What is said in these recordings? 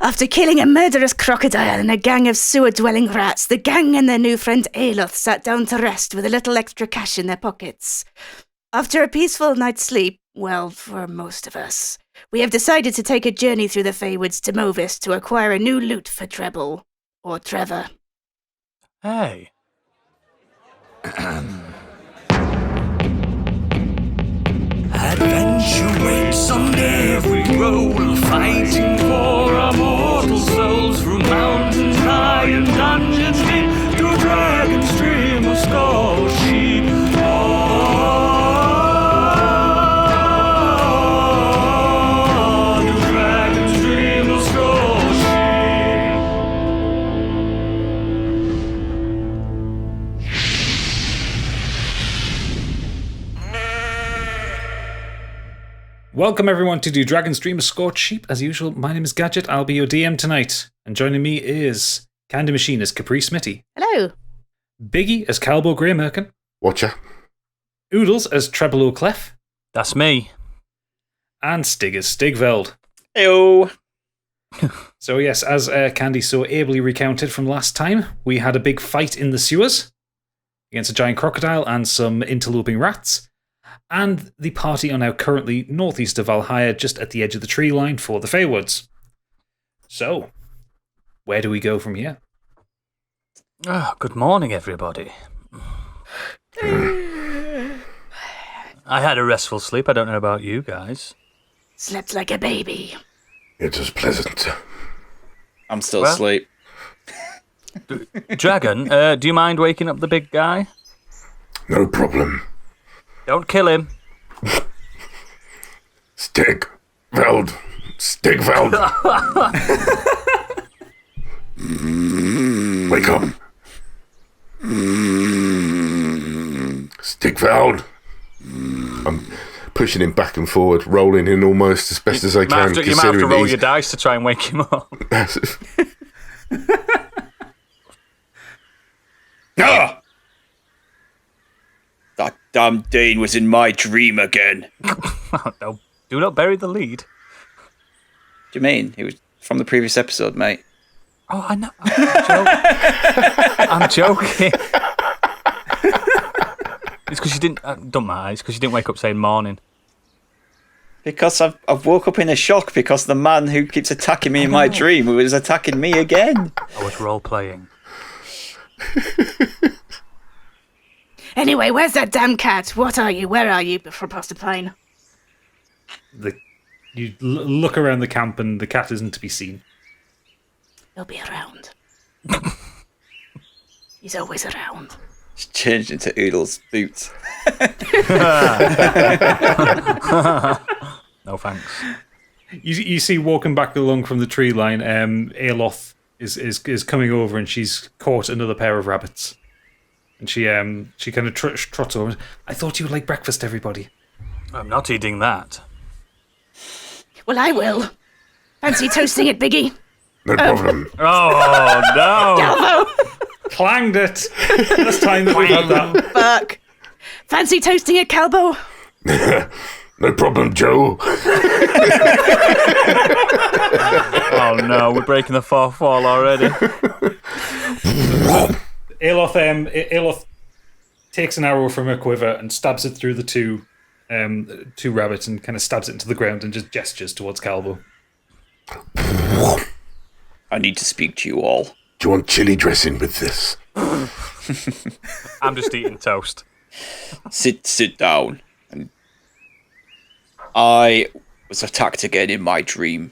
After killing a murderous crocodile and a gang of sewer-dwelling rats, the gang and their new friend Aloth sat down to rest with a little extra cash in their pockets. After a peaceful night's sleep, well, for most of us, we have decided to take a journey through the Feywoods to Movis to acquire a new loot for Treble. Or Trevor. Hey. Adventure waits on every roll, fighting for our mortal souls through mountains high and dungeons deep, to dragon's stream of Scorched. Welcome everyone to Dragon's Dream of Scorched Sheep. As usual, my name is Gadget. I'll be your DM tonight. And joining me is Candy Machine as Capri Smitty. Hello. Biggie as Calbo Grey Merkin. Watcher. Oodles as Treble O'Clef. That's me. And Stig as Stigveld. Heyo. So yes, as Candy so ably recounted from last time, we had a big fight in the sewers against a giant crocodile and some interloping rats. And the party are now currently northeast of Valhalla, just at the edge of the tree line for the Feywoods. So, where do we go from here? Good morning, everybody. I had a restful sleep. I don't know about you guys. Slept like a baby. It was pleasant. I'm still asleep. Dragon, do you mind waking up the big guy? No problem. Don't kill him. Stigveld. Wake up. Stigveld. I'm pushing him back and forward, rolling in almost as best as I can. You might have to roll your dice to try and wake him up. Ah! That damn Dane was in my dream again. No, do not bury the lead. What do you mean? He was from the previous episode, mate. Oh, I know. I'm joking. It's because you didn't. Don't matter. It's because you didn't wake up saying morning. Because I've woke up in a shock because the man who keeps attacking me in my dream was attacking me again. I was role playing. Anyway, where's that damn cat? What are you? Where are you? From Pastor Pine. You look around the camp and the cat isn't to be seen. He'll be around. He's always around. It's changed into Oodle's boots. No thanks. You see walking back along from the tree line, Aloth is coming over and she's caught another pair of rabbits. And she kind of trots over. I thought you would like breakfast, everybody. I'm not eating that. Well, I will. Fancy toasting it, Biggie? No problem. Oh, no. Calvo! Clanged it. First time that we've had that. Fuck. Fancy toasting it, Calbo? No problem, Joe. Oh, no. We're breaking the fourth wall already. Aloth takes an arrow from her quiver and stabs it through the two rabbits and kind of stabs it into the ground and just gestures towards Calvo. I need to speak to you all. Do you want chili dressing with this? I'm just eating toast. Sit down. And I was attacked again in my dream,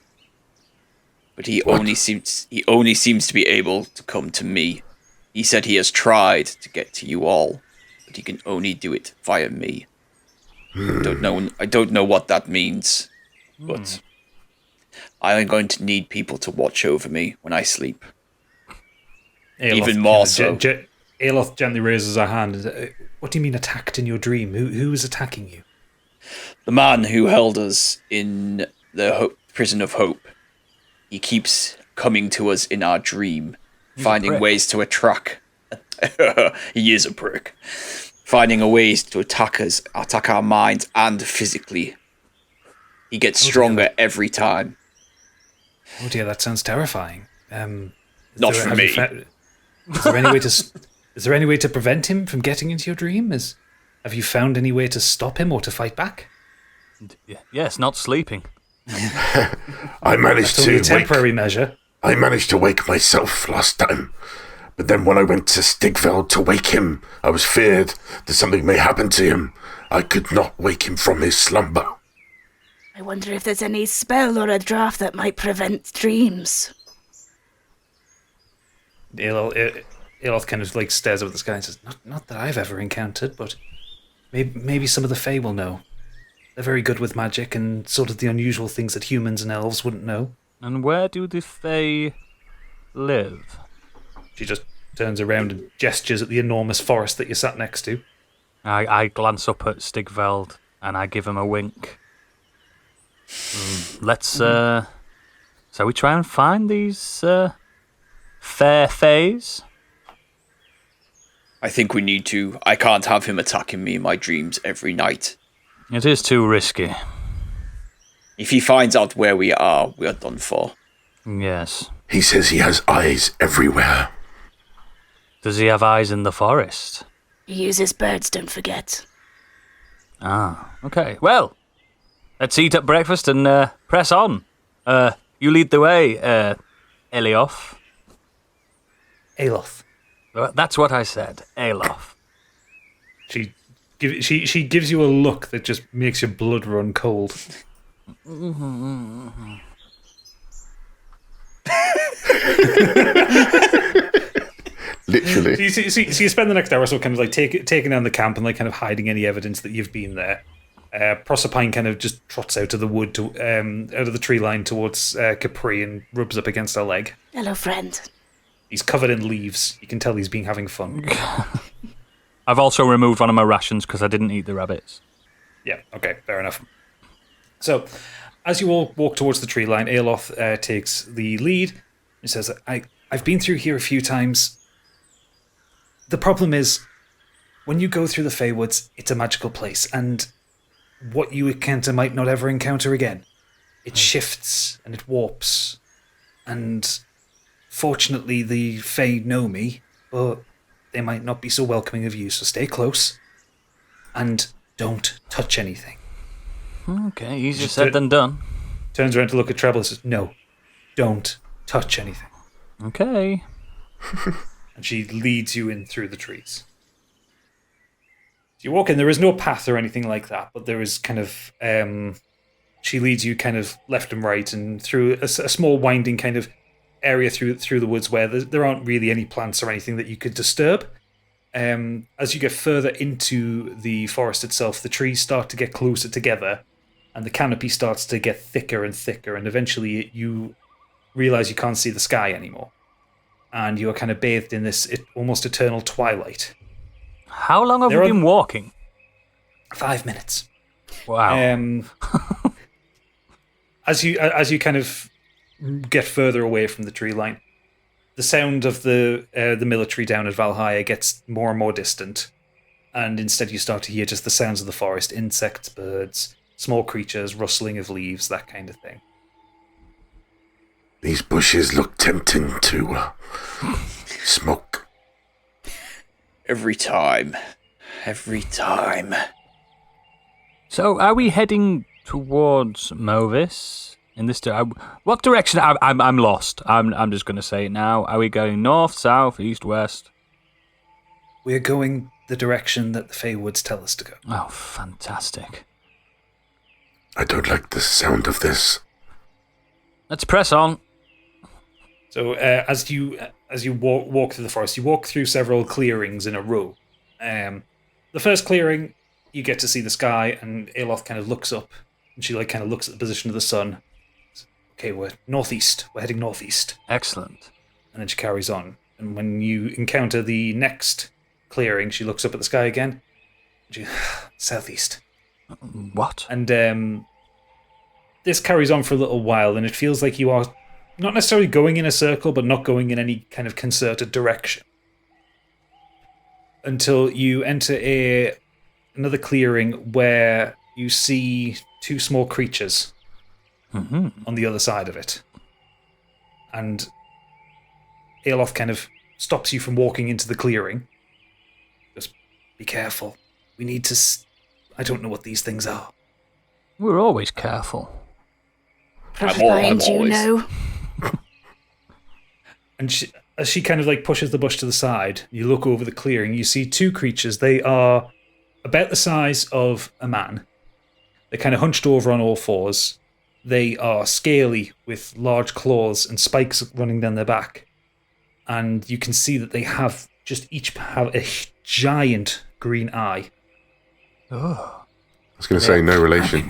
but he only seems to be able to come to me. He said he has tried to get to you all, but he can only do it via me. I don't know what that means, but I am going to need people to watch over me when I sleep. Even more so. Aloth gently raises her hand. What do you mean attacked in your dream? Who is attacking you? The man who held us in the prison of hope. He keeps coming to us in our dream, finding ways to attract. He is a prick. Finding a ways to attack us, attack our minds and physically. He gets stronger every time. Oh dear, that sounds terrifying. Not for me. Is there any way to prevent him from getting into your dream? Have you found any way to stop him or to fight back? Yes, not sleeping. I managed That's only a temporary measure. I managed to wake myself last time. But then when I went to Stigveld to wake him, I was feared that something may happen to him. I could not wake him from his slumber. I wonder if there's any spell or a draft that might prevent dreams. Aeloth kind of like stares up at the sky and says, Not that I've ever encountered, but maybe some of the Fae will know. They're very good with magic and sort of the unusual things that humans and elves wouldn't know. And where do the Fae live? She just turns around and gestures at the enormous forest that you sat next to. I glance up at Stigveld and I give him a wink. So we try and find these fair Faes? I think we need to. I can't have him attacking me in my dreams every night. It is too risky. If he finds out where we are done for. Yes. He says he has eyes everywhere. Does he have eyes in the forest? He uses birds, don't forget. Ah, okay. Well, let's eat at breakfast and press on. You lead the way, Elioth. Aeloth. Well, that's what I said, Eloth. She gives you a look that just makes your blood run cold. Literally. So you spend the next hour or so kind of like taking down the camp and like kind of hiding any evidence that you've been there. Proserpine kind of just trots out of the wood out of the tree line towards Capri and rubs up against her leg. Hello, friend. He's covered in leaves. You can tell he's been having fun. I've also removed one of my rations because I didn't eat the rabbits. Yeah, okay, fair enough. So, as you all walk towards the tree line, Aeloth takes the lead. He says, I've been through here a few times. The problem is, when you go through the Feywoods, it's a magical place, and what you encounter might not ever encounter again. It shifts, and it warps, and fortunately the Fae know me, but they might not be so welcoming of you, so stay close, and don't touch anything. Okay, easier said than done. Turns around to look at Treble and says, no, don't touch anything. Okay. And she leads you in through the trees. You walk in, there is no path or anything like that, but there is kind of, she leads you kind of left and right and through a small winding kind of area through the woods where there aren't really any plants or anything that you could disturb. As you get further into the forest itself, the trees start to get closer together and the canopy starts to get thicker and thicker, and eventually you realize you can't see the sky anymore. And you are kind of bathed in this almost eternal twilight. How long have we been walking? 5 minutes. Wow. As you kind of get further away from the tree line, the sound of the military down at Valhalla gets more and more distant, and instead you start to hear just the sounds of the forest: insects, birds, small creatures, rustling of leaves, that kind of thing. These bushes look tempting to smoke. Every time. So, are we heading towards Movis? In this what direction? I'm lost. I'm just going to say it now. Are we going north, south, east, west? We're going the direction that the Feywoods tell us to go. Oh, fantastic! I don't like the sound of this. Let's press on. So as you walk through the forest, you walk through several clearings in a row. The first clearing, you get to see the sky, and Aeloth kind of looks up, and she kind of looks at the position of the sun. Okay, we're northeast. We're heading northeast. Excellent. And then she carries on. And when you encounter the next clearing, she looks up at the sky again. Southeast. What? And this carries on for a little while, and it feels like you are not necessarily going in a circle, but not going in any kind of concerted direction. Until you enter another clearing where you see two small creatures on the other side of it. And Aeloth kind of stops you from walking into the clearing. Just be careful. We need to... I don't know what these things are. We're always careful. Mind you always. know. And as she kind of like pushes the bush to the side, you look over the clearing, you see two creatures. They are about the size of a man. They're kind of hunched over on all fours. They are scaly with large claws and spikes running down their back. And you can see that they have each have a giant green eye. Oh. I was going to say no relation.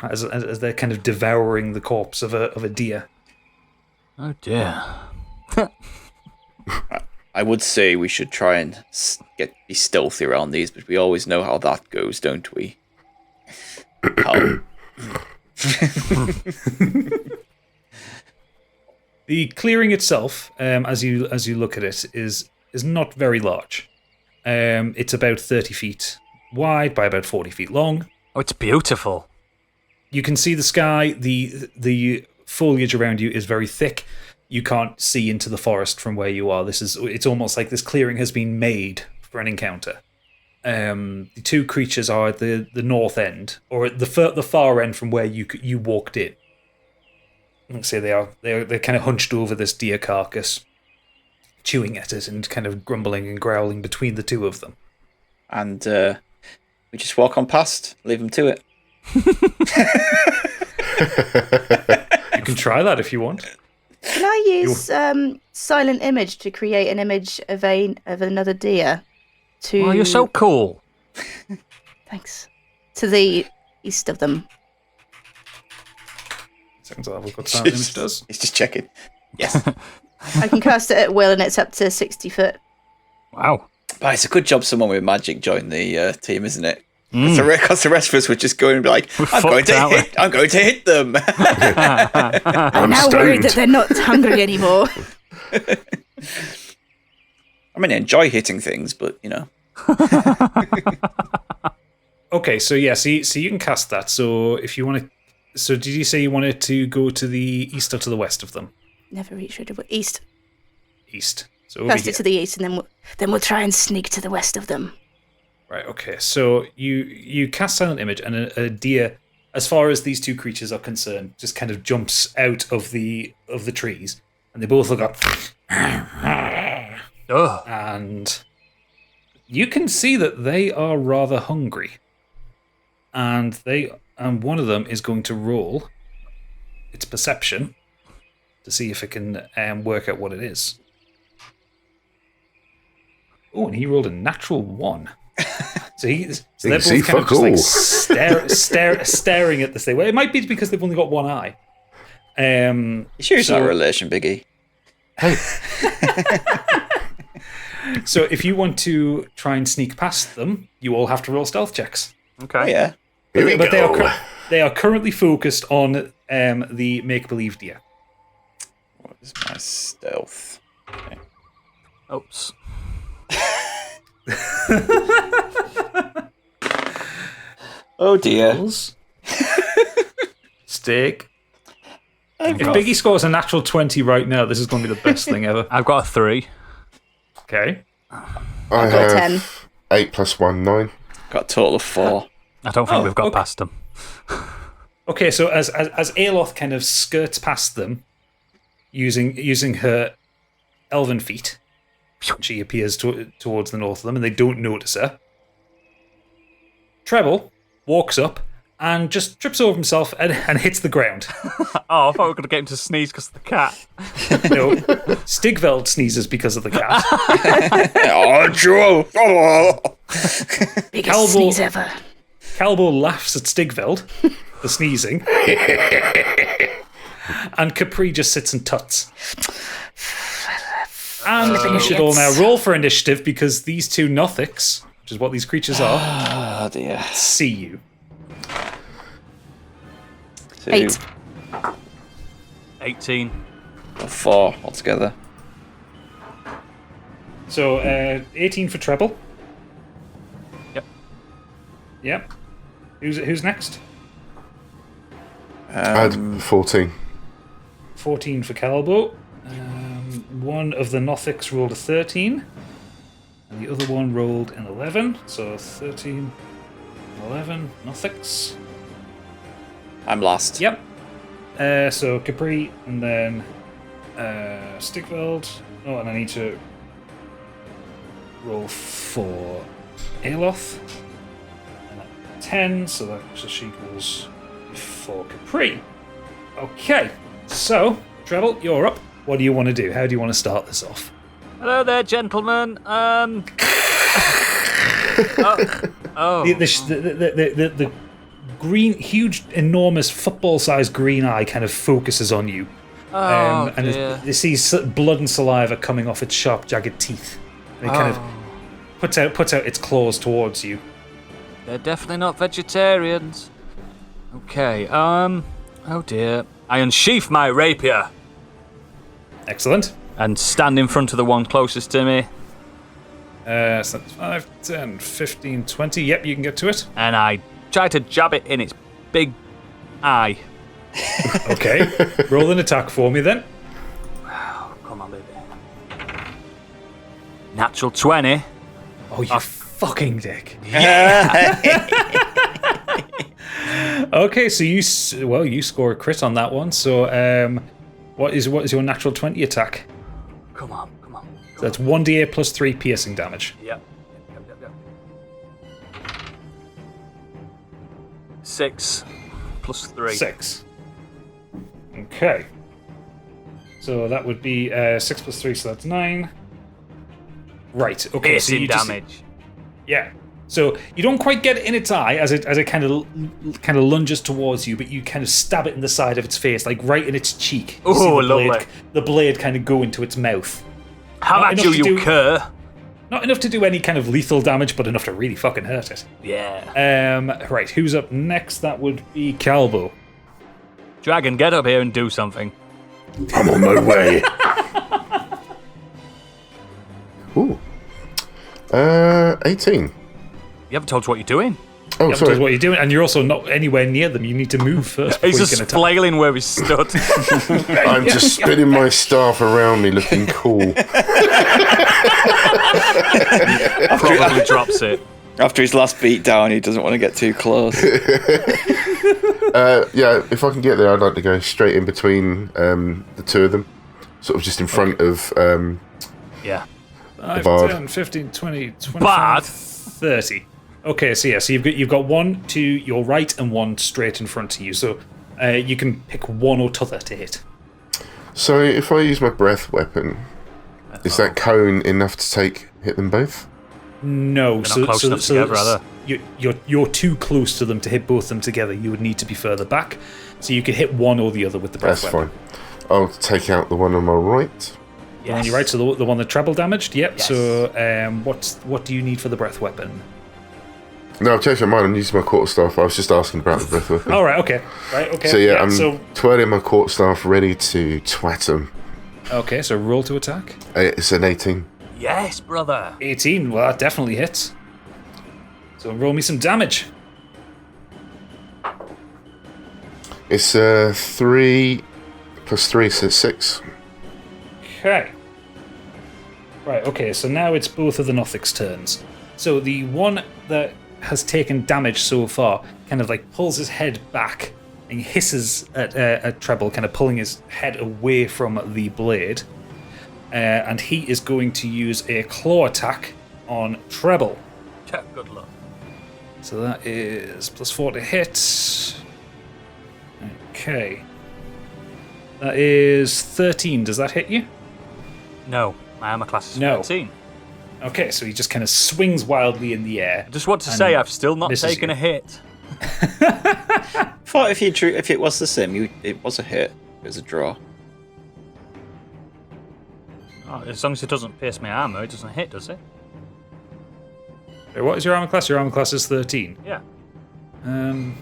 As they're kind of devouring the corpse of a deer. Oh dear. I would say we should try and be stealthy around these, but we always know how that goes, don't we? The clearing itself, as you look at it, is not very large. It's about 30 feet wide by about 40 feet long. Oh, it's beautiful. You can see the sky. The foliage around you is very thick. You can't see into the forest from where you are. It's almost like this clearing has been made for an encounter. The two creatures are at the north end, or at the far end from where you walked in. Let's say they're kind of hunched over this deer carcass, chewing at it and kind of grumbling and growling between the two of them. And we just walk on past, leave them to it. You can try that if you want. Can I use silent image to create an image of another deer? Oh, you're so cool. Thanks. To the east of them. Seconds I'll have what sound image does. It's just checking. Yes. I can cast it at will, and it's up to 60 foot. Wow. But it's a good job someone with magic joined the team, isn't it? Because the rest of us would just go and be like, I'm going to hit them. I'm now worried that they're not hungry anymore. I mean, I enjoy hitting things, but, you know. Okay, so yeah, so you can cast that. So if you want to... So did you say you wanted to go to the east or to the west of them? Never reached east. East. So Cast it to the east, and then we'll try and sneak to the west of them. Right, okay. So you cast silent image, and a deer, as far as these two creatures are concerned, just kind of jumps out of the trees, and they both look up. Ugh. And you can see that they are rather hungry. And one of them is going to roll its perception to see if it can work out what it is. Oh, and he rolled a natural 1. So they're both kind of just like staring at this thing. Well, it might be because they've only got one eye. You sure it's not a relation, Biggie? So if you want to try and sneak past them, you all have to roll stealth checks. Okay. Oh, yeah. But they are currently focused on the make-believe deer. What is my stealth? Okay. Oops. Oh dear. Steak. If Biggie scores a natural 20 right now, this is going to be the best thing ever. I've got a 3. Okay. I I've got a have 10. 8 plus 1, 9. Got a total of 4. I don't think we've got okay. past them. Okay, so as Aeloth kind of skirts past them, using her elven feet, she appears towards the north of them, and they don't notice her. Treble walks up and just trips over himself and hits the ground. Oh, I thought we were going to get him to sneeze because of the cat. No, Stigveld sneezes because of the cat. Oh, Joe! Biggest sneeze ever. Calbo laughs at Stigveld for sneezing. And Capri just sits and tuts. And you should all now roll for initiative because these two Nothics, which is what these creatures are, Oh dear. see you. 2, 8. 18. 4 altogether. So 18 for treble. Yep. Yep. Who's next? I had 14. 14 for Calbo. One of the Nothics rolled a 13. And the other one rolled an 11. So 13, 11, Nothics. I'm last. Yep. So Capri, and then Stigveld. Oh, and I need to roll for Aloth. And that's 10, so she goes for Capri. Okay, so Treble, you're up. What do you want to do? How do you want to start this off? Hello there, gentlemen. The green, huge, enormous, football-sized green eye kind of focuses on you. And dear. it sees blood and saliva coming off its sharp, jagged teeth. And it kind of puts out its claws towards you. They're definitely not vegetarians. Okay, oh dear. I unsheath my rapier Excellent. and stand in front of the one closest to me, So that's 5, 10, 15, 20. Yep, you can get to it. and I try to jab it in its big eye. Okay. Roll an attack for me then. Come on, baby. Natural 20. Oh, you fucking dick. Okay, so you score a crit on that one. So what is your natural 20 attack? Come on. So that's 1d8 plus 3 piercing damage. Yep. 6 plus 3. 6. Okay. So that would be 6 plus 3, so that's 9. Right, okay. So Piercing you damage. Yeah. So you don't quite get it in its eye as it kind of lunges towards you, but you kind of stab it in the side of its face, like right in its cheek. You see Oh, the blade- lovely. The blade kind of go into its mouth. How Not about enough you to do- cur? Not enough to do any kind of lethal damage, but enough to really fucking hurt it. Yeah. Right, who's up next? That would be Calbo. Dragon, get up here and do something. I'm on my way. Ooh. 18. You haven't told us what you're doing. Oh, You haven't told sorry. us what you're doing, and you're also not anywhere near them. You need to move first. He's before you just can attack. flailing where he's stood. I'm just spinning my staff around me looking cool. Probably drops it. After his last beat down, he doesn't want to get too close. Yeah, if I can get there, I'd like to go straight in between the two of them. Sort of just in front of... Yeah. 5, bard. 10, 15, 20, 25, Bard? 30. Okay, so so you've got one to your right and one straight in front of you. So you can pick one or t'other to hit. So if I use my breath weapon, is that cone enough to hit them both? No, They're not close enough together, are they? You're too close to them to hit both of them together. You would need to be further back. So you could hit one or the other with the breath That's weapon. fine. I'll take out the one on my right. The one on your right, so the one that treble damaged. Yep. Yes. So what do you need for the breath weapon? No, I've changed my mind. I'm using my quarterstaff. I was just asking about the breath weapon. All right. Okay. Right. Okay. So yeah, I'm So twirling my quarterstaff ready to twat them. okay. So roll to attack. It's an 18. Yes, brother. 18. Well, that definitely hits. So roll me some damage. It's 3 plus 3, so 6. Okay. Right, okay, so now it's both of the Nothics' turns. So the one that has taken damage so far kind of like pulls his head back and hisses at Treble, kind of pulling his head away from the blade. And he is going to use a claw attack on Treble. Yeah, good luck. So that is +4 to hit. Okay. That is 13. Does that hit you? No, my armor class is No. 13. Okay, so he just kind of swings wildly in the air. I just want to And say I've still not misses taken you. a hit. Thought if it was the same, it was a hit. It was a draw. Oh, as long as it doesn't pierce my armor, it doesn't hit, does it? What is your armor class? Your armor class is 13. Yeah. Not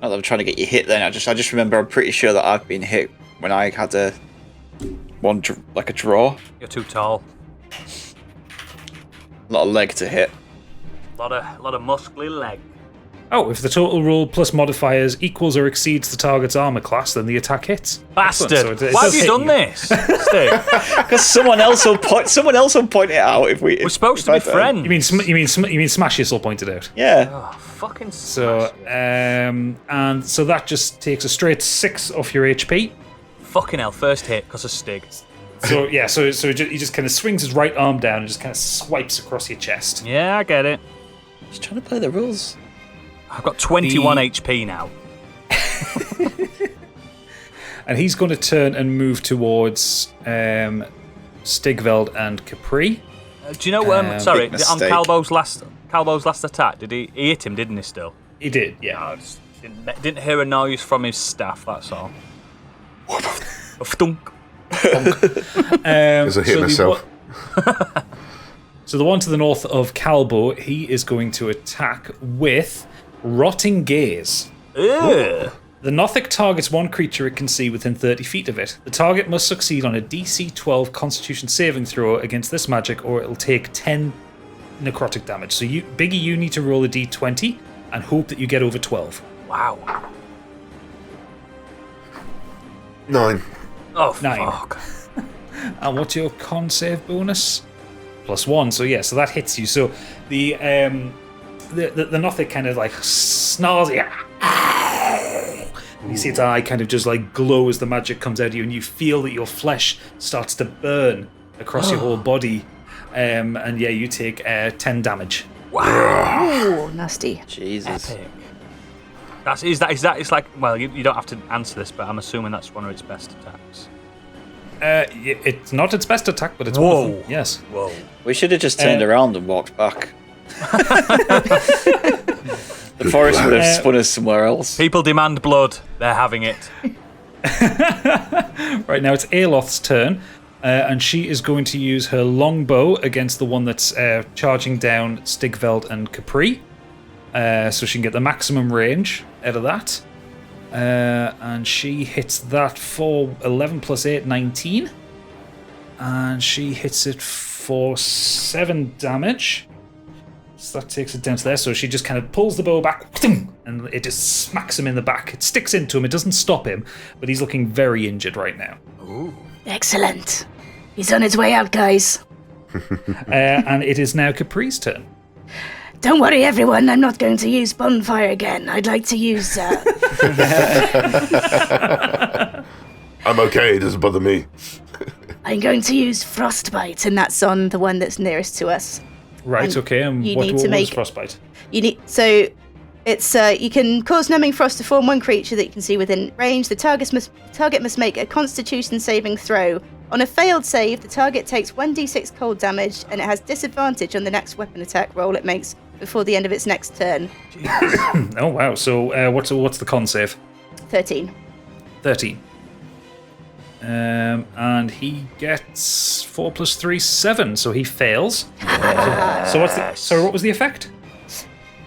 that I'm trying to get you hit. Then I just remember I'm pretty sure that I've been hit when I had a draw. You're too tall. Not a leg to hit. Lot of muscly leg. Oh, if the total roll plus modifiers equals or exceeds the target's armor class, then the attack hits. Bastard! Excellent. So it Why have does you hit done this? Stig? Because someone else will point it out if we. We're supposed to be friends. You mean Smashes will point it out. Yeah. Oh, fucking So, smash. and so that just takes a straight 6 off your HP. Fucking hell, first hit because of Stig. So yeah, so he just kind of swings his right arm down and just kind of swipes across your chest. Yeah, I get it. Just trying to play the rules. I've got 21 HP now. And he's going to turn and move towards Stigveld and Capri. Do you know? Sorry, Big on mistake. Calbo's last attack, did he hit him? Didn't he? Still. He did, yeah. I just didn't hear a noise from his staff. That's all. A thunk. As I hit myself. So the one to the north of Calbo, he is going to attack with Rotting Gaze. Ugh. The Nothic targets one creature it can see within 30 feet of it. The target must succeed on a DC 12 Constitution saving throw against this magic, or it'll take 10 necrotic damage. So Biggie, you need to roll a D20 and hope that you get over 12. Wow. 9. Oh, 9. fuck. And what's your con save bonus? +1. So yeah, so that hits you. So the Nothic kind of like snarls. You see its eye kind of just like glow as the magic comes out of you, and you feel that your flesh starts to burn across your whole body. And yeah, you take 10 damage. Ooh, nasty. Jesus. Epic. Is that? It's like. Well, you don't have to answer this, but I'm assuming that's one of its best attacks. It's not its best attack, but it's one of them. Yes. Whoa. We should have just turned around and walked back. The forest would have spun us somewhere else. People demand blood. They're having it. Right now it's Aeloth's turn, and she is going to use her longbow against the one that's charging down Stigveld and Capri, so she can get the maximum range out of that. And she hits that for 11 plus 8, 19. And she hits it for 7 damage. So that takes it down to there. So she just kind of pulls the bow back, and it just smacks him in the back. It sticks into him. It doesn't stop him, but he's looking very injured right now. Excellent. He's on his way out, guys. And it is now Capri's turn. Don't worry, everyone. I'm not going to use bonfire again. I'd like to use. I'm okay, it doesn't bother me. I'm going to use frostbite, and that's on the one that's nearest to us. Right, And okay. And you what need to was make- frostbite? It's you can cause numbing frost to form one creature that you can see within range. The target must make a Constitution saving throw. On a failed save, the target takes 1d6 cold damage, and it has disadvantage on the next weapon attack roll it makes before the end of its next turn. Oh wow! So what's the con save? 13. 13. And he gets 4 plus 3, 7. So he fails. So what was the effect?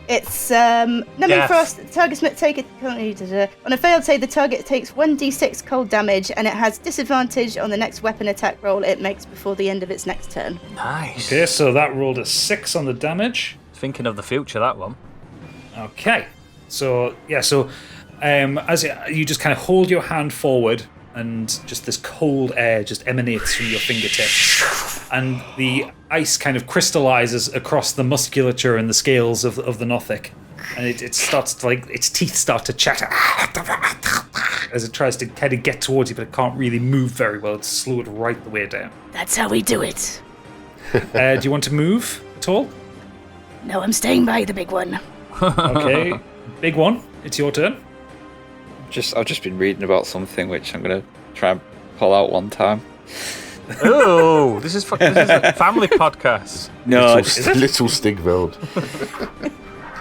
It's numbing Death. frost. The target must take it. On a failed save, the target takes 1d6 cold damage, and it has disadvantage on the next weapon attack roll it makes before the end of its next turn. Nice. Okay, so that rolled a 6 on the damage. Thinking of the future, that one. Okay, so yeah, as you just kind of hold your hand forward, and just this cold air just emanates from your fingertips, and the ice kind of crystallizes across the musculature and the scales of the Nothic, and it starts to, like, its teeth start to chatter as it tries to kind of get towards you, but it can't really move very well. It's slowed right the way down. That's how we do it. Do you want to move at all? No, I'm staying by the big one. Okay, big one. It's your turn. I've just been reading about something which I'm gonna try and pull out one time. Oh, this is a family podcast. No, Little Stigveld.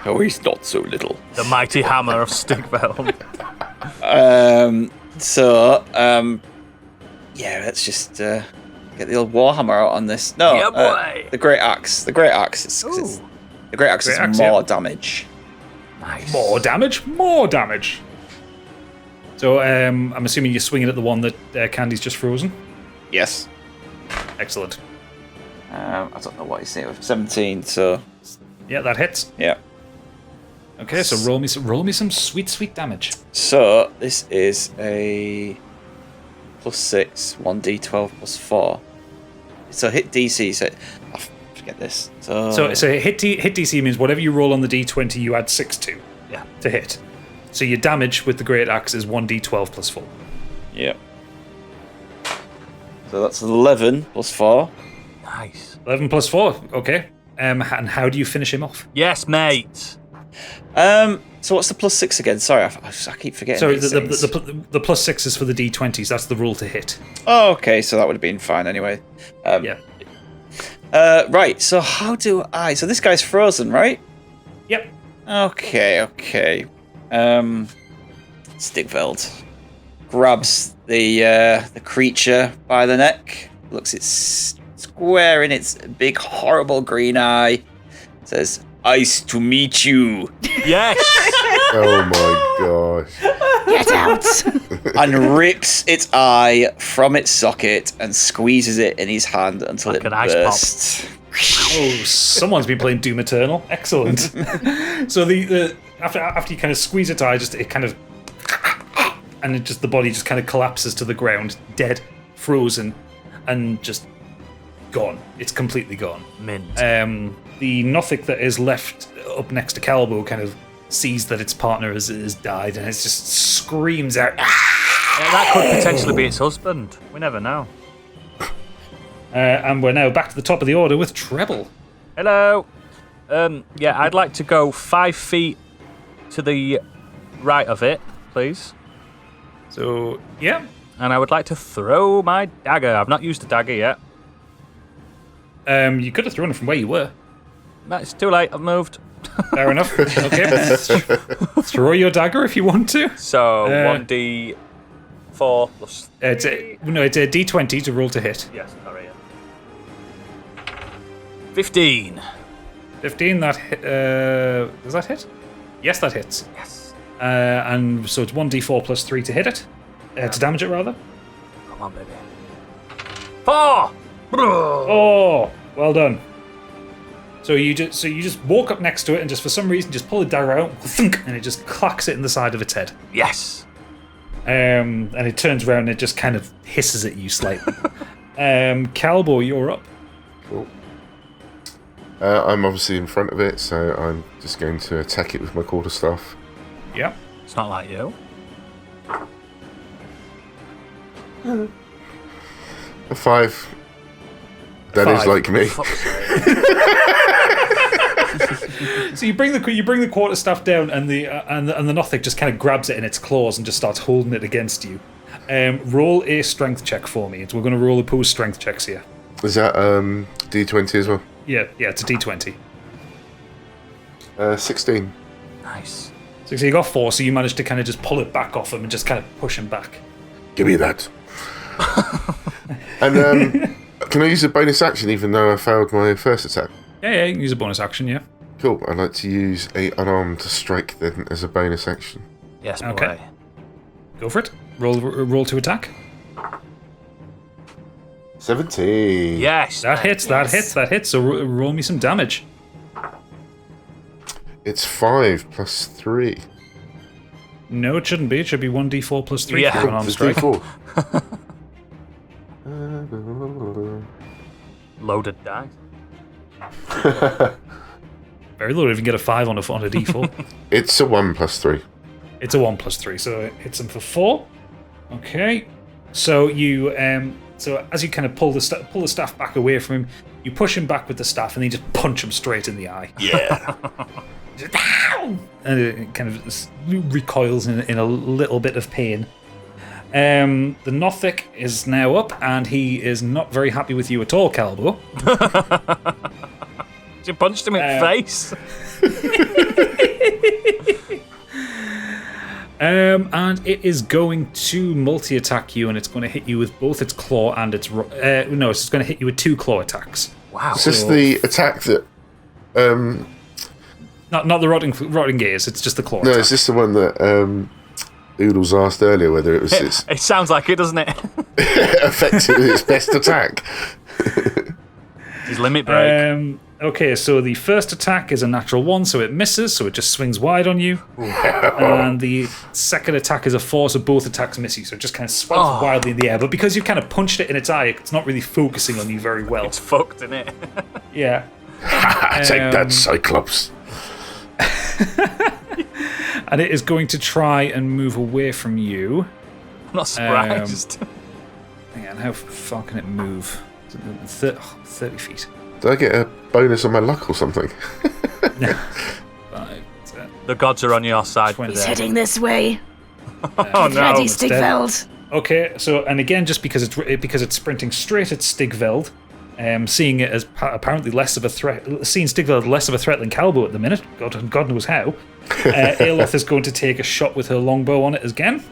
oh, he's not so little. The mighty hammer of Stigveld. Yeah, let's just get the old warhammer out on this. No, Yeah, boy. the great axe. The great axe is the great axe Great is axe, more yeah. damage. Nice. More damage, more damage. So I'm assuming you're swinging at the one that Candy's just frozen. Yes. Excellent. I don't know what he's saying with 17. So Yeah, that hits. yeah. Okay, so roll me some sweet damage. So this is a +6, 1d12 +4. So hit DC. So forget this. So hit DC means whatever you roll on the D20, you add 6 to. Yeah. To hit. So your damage with the great axe is 1d12 +4. Yep. So that's 11 +4. Nice. 11 +4. Okay. And how do you finish him off? Yes, mate. So what's the +6 again? Sorry, I keep forgetting. Sorry, these things. the +6 is for the D20s. That's the rule to hit. Oh, okay. So that would have been fine anyway. Yeah. Right. So how do I? So this guy's frozen, right? Yep. Okay. Stigveld grabs the creature by the neck, looks it square in its big horrible green eye, says, "Nice to meet you." Yes. Oh my gosh. Get out! And rips its eye from its socket and squeezes it in his hand until Like it an ice pop. bursts. Oh, someone's been playing Doom Eternal. Excellent. So the after you kind of squeeze its eye, it kind of, and the body just kind of collapses to the ground, dead, frozen, and just gone. It's completely gone. Mint. The Nothic that is left up next to Calbo kind of sees that its partner has died, and it just screams out. Yeah, that could potentially be its husband. We never know. And we're now back to the top of the order with Treble. Hello. Yeah, I'd like to go 5 feet to the right of it, please. So, yeah. And I would like to throw my dagger. I've not used the dagger yet. You could have thrown it from where you were. It's too late. I've moved. Fair enough. Okay. Throw your dagger if you want to. So 1d4 plus. It's a D20 to roll to hit. Yes, sorry. Yeah. 15. 15. That does that hit? Yes, that hits. Yes. And so it's 1d4 plus 3 to hit it. To damage it rather. Come on, baby. 4. Oh, well done. So you just walk up next to it and just for some reason just pull the dagger out, thunk, and it just clacks it in the side of its head. Yes. And it turns around and it just kind of hisses at you slightly. Calbo, you're up. Cool. I'm obviously in front of it, so I'm just going to attack it with my quarterstaff. Yeah. It's not like you. A 5. That 5. is like me. So you bring the quarterstaff down, and the Nothic just kind of grabs it in its claws and just starts holding it against you. Roll a strength check for me. We're going to roll opposed strength checks here. Is that D20 as well? Yeah, it's a D20. 16. Nice. So you got 4, so you managed to kind of just pull it back off him and just kind of push him back. Give me that. And can I use a bonus action even though I failed my first attack? Yeah, you can use a bonus action, yeah. Cool. I'd like to use a unarmed strike then as a bonus action. Yes, boy. Okay. Go for it. Roll to attack. 17. Yes. That hits. So roll me some damage. It's 5 plus 3. No, it shouldn't be. It should be 1d4 plus 3 Yeah. for an unarmed It's strike. D4. Loaded dice. Very low if you can get a 5 on a d4. It's a 1 plus 3. It's a 1 plus 3, so it hits him for 4. Okay. So you so as you kind of pull the staff back away from him, you push him back with the staff and then you just punch him straight in the eye. Yeah. And it kind of recoils in a little bit of pain. The Nothic is now up, and he is not very happy with you at all, Calbo. You punched him in the face. And it is going to multi-attack you, and it's going to hit you with both its claw and its... it's going to hit you with 2 claw attacks. Wow. Is this the attack that... Not the rotting gaze, it's just the claw No, attack. is this the one that Oodles asked earlier whether it was its It sounds like it, doesn't it? effectively its best attack? His limit break. Okay, so the first attack is a natural 1, so it misses, so it just swings wide on you. And the second attack is a 4, so both attacks miss you, so it just kind of swipes wildly in the air. But because you kind of punched it in its eye, it's not really focusing on you very well. It's fucked, isn't it? Yeah. Take that, Cyclops. And it is going to try and move away from you. I'm not surprised. Hang on, how far can it move? 30 feet. Did I get a bonus on my luck or something? 5, 10. The gods are on your side. He's heading this way. Oh no. Ready, it's dead. Stigveld. Okay, so and again, just because it's sprinting straight at Stigveld, seeing it as apparently less of a threat, seeing Stigveld less of a threat than Calbo at the minute. God knows how. Aeloth is going to take a shot with her longbow on it again,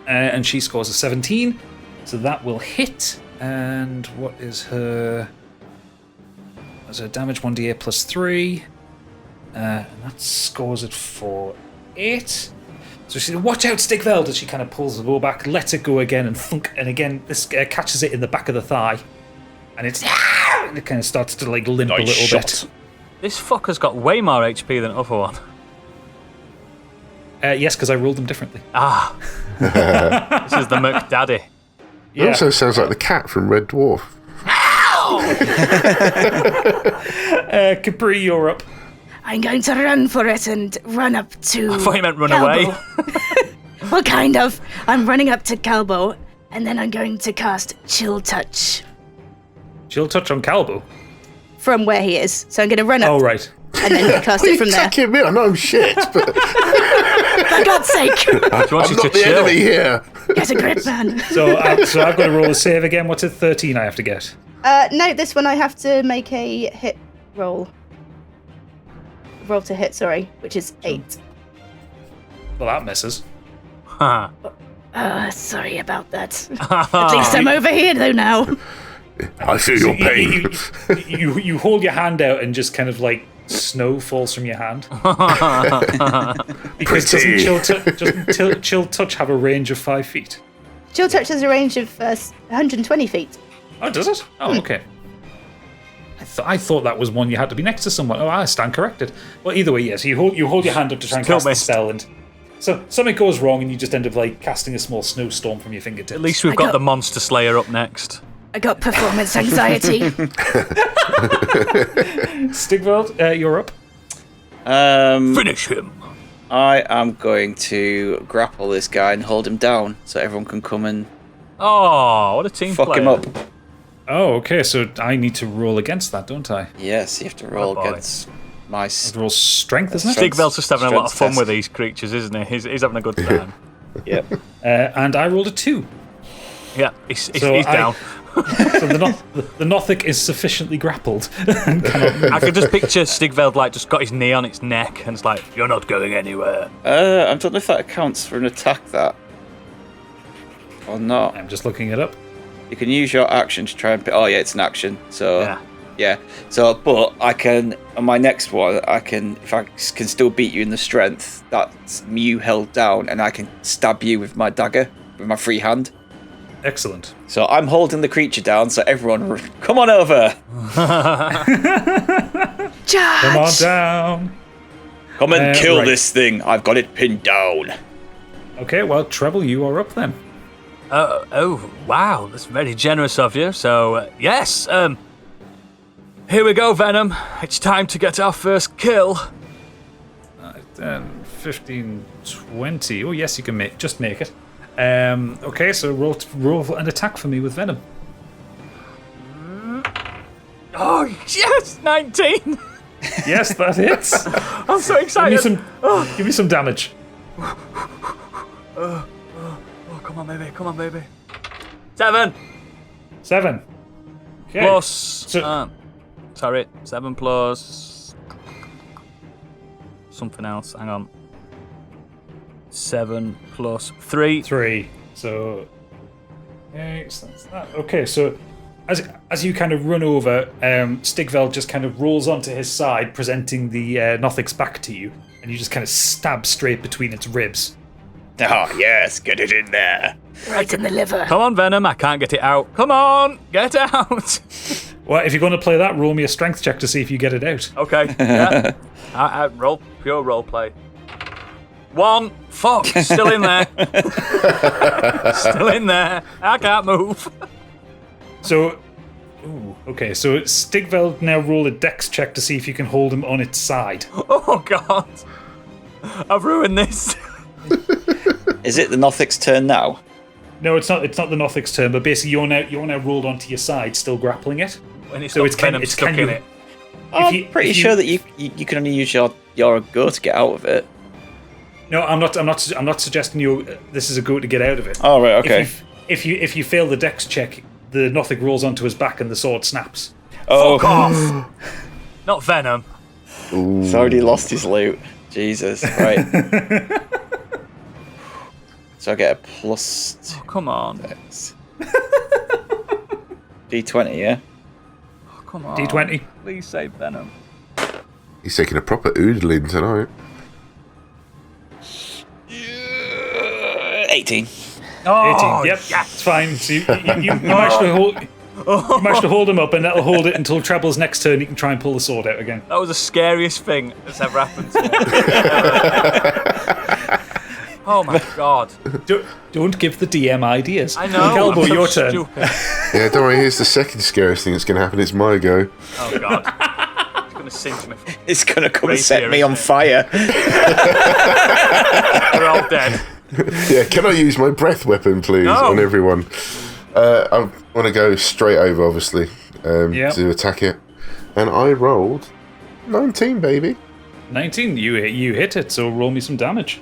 and she scores a 17, so that will hit. And what is her? That's her damage 1d8 plus 3, and that scores it for 8. So she says, "Watch out, Stigveld!" as she kind of pulls the bow back, lets it go again, and thunk. And again, this catches it in the back of the thigh, and it kind of starts to like limp a little bit. This fucker's got way more HP than the other one. Yes, because I rolled them differently. This is the McDaddy. It also sounds like the cat from Red Dwarf. Capri, you're up. I'm going to run for it and run up to. I thought you meant run Calbo. away. Well, kind of. I'm running up to Calbo, and then I'm going to cast Chill Touch Chill touch on Calbo. from where he is. So I'm going to run up Oh right. and then cast it from there. Attacking me? I know I'm shit, but For God's sake, She wants I'm you not to the chill. enemy here. get a grip, man. So I've got to roll a save again. What's it? 13 I have to get. No, this one I have to make a hit roll. Roll to hit, sorry, which is 8. Well, that misses. Huh. Sorry about that. At least I'm over here though now. I feel your pain. You hold your hand out and just kind of like snow falls from your hand. Because doesn't chill touch have a range of 5 feet? Chill Touch has a range of 120 feet. Oh, does it? Oh, okay. I thought that was one you had to be next to someone. Oh, I stand corrected. Well, either way, yes. You hold your hand up to try and Still cast the missed. spell, and so something goes wrong, and you just end up like casting a small snowstorm from your fingertips. At least we've got the Monster Slayer up next. I got performance anxiety. Stigveld, you're up. Finish him. I am going to grapple this guy and hold him down so everyone can come and Oh, what a team fuck player. him up. Oh, okay. So I need to roll against that, don't I? Yes, you have to roll Oh, boy. against my. I have to roll strength, isn't it? Strength. Stigveld's just having a lot of fun Strength with test. these creatures, isn't he? He's having a good time. Yep. And I rolled a 2. Yeah, he's So down. So the Nothic is sufficiently grappled and cannot move. I could just picture Stigveld like just got his knee on its neck and it's like, you're not going anywhere. I don't know if that counts for an attack, that or not. I'm just looking it up. You can use your action to try and. Oh yeah, it's an action. So Yeah. yeah. So, but I can on my next one. I can if I can still beat you in the strength. That's you held down, and I can stab you with my dagger with my free hand. Excellent. So I'm holding the creature down. So everyone, come on over. Charge! Come on down. Come and kill right. this thing. I've got it pinned down. Okay, well, Treble, you are up then. Oh, wow, that's very generous of you. So, yes, here we go, Venom. It's time to get our first kill. 15, 20. Oh, yes, you can make it. Okay, so roll an attack for me with Venom. Oh, yes, 19. Yes, that hits. I'm so excited. Give me some damage. Oh, come on, baby. 7 7. Okay. plus. So- 7 plus. Something else. Hang on. 7 plus 3. 3. So, okay, so that's that. Okay, so as you kind of run over, Stigveld just kind of rolls onto his side, presenting the Nothic's back to you, and you just kind of stab straight between its ribs. Oh yes, get it in there. Right in the liver. Come on, Venom. I can't get it out. Come on, get out. Well, if you're going to play that, roll me a strength check to see if you get it out. Okay. Yeah. I pure role play. 1. Fuck. Still in there. Still in there. I can't move. So, okay. So Stigveld now roll a dex check to see if you can hold him on its side. Oh God. I've ruined this. Is it the Nothic's turn now? No, it's not. It's not the Nothic's turn. But basically, you're now rolled onto your side, still grappling it. When it's So got it's kind- venom it's stuck kind in of- it. I'm pretty sure that you can only use your go to get out of it. No, I'm not suggesting this is a go to get out of it. Oh right, okay. If you fail the dex check, the Nothic rolls onto his back and the sword snaps. Oh, Fuck off. Not venom. he's already lost his loot. Jesus, right. So I get a plus Oh, come on. D20, yeah? Oh, come on. D20. Please say venom. He's taking a proper oodling tonight. 18. Oh, 18. Yep, yes. it's fine. So you managed to hold. You managed to hold him up, and that'll hold it until Treble's next turn. You can try and pull the sword out again. That was the scariest thing that's ever happened to me. Oh my God. Don't give the DM ideas. I know. Calbo, I'm so your turn. stupid. Yeah, don't worry, here's the second scariest thing that's going to happen. It's my go. Oh God. It's going to singe me. It's gonna come and Rapier, set me on isn't it? fire. We're all dead. Yeah, can I use my breath weapon, please, No. on everyone? I want to go straight over, obviously, Yep. to attack it. And I rolled 19, baby. 19. You hit it. So roll me some damage.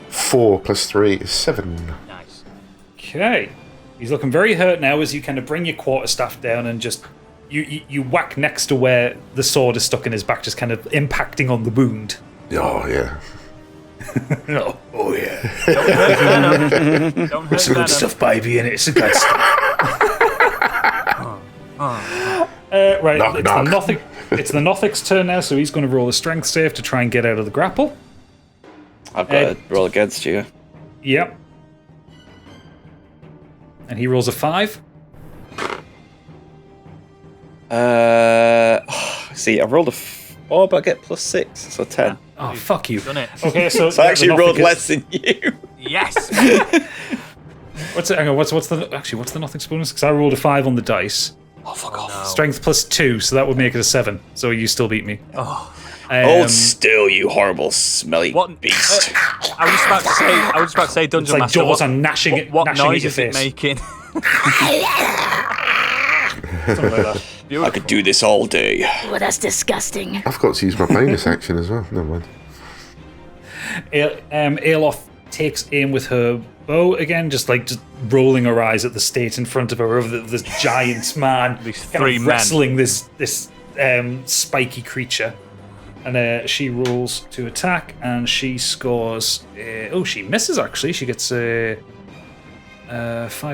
Four plus 3 is 7. Nice. Okay. He's looking very hurt now as you kind of bring your quarterstaff down and just you whack next to where the sword is stuck in his back, just kind of impacting on the wound. Oh, yeah. Oh yeah. Don't hurt It's the venom. good stuff, baby, and it's the good stuff. Right, Knock, it's knock. the Nothic. It's the Nothic's turn now, so he's going to roll a strength save to try and get out of the grapple. I've got to roll against you. Yep. And he rolls a 5. See, I rolled a 4, but I get plus 6, so 10. Oh, fuck you. Done it. Okay, so So I actually the rolled Nothic is- less than you. Yes. What's it? Hang on, what's the Nothic's bonus? Because I rolled a 5 on the dice. Oh, fuck off. No. Strength plus 2, so that would make it a 7. So you still beat me. Oh. Hold still, you horrible, smelly What beast. I was just about to say, It's Dungeon like Master. jaws are gnashing at What gnashing at noise your is it face. making? Something like that. I could do this all day. Oh, that's disgusting. I've got to use my bonus action as well. Never mind. Aeloth takes aim with her bow again, just rolling her eyes at the state in front of her of this giant man, These kind three of men. wrestling this spiky creature. And she rolls to attack, and she scores. She misses actually. She gets 5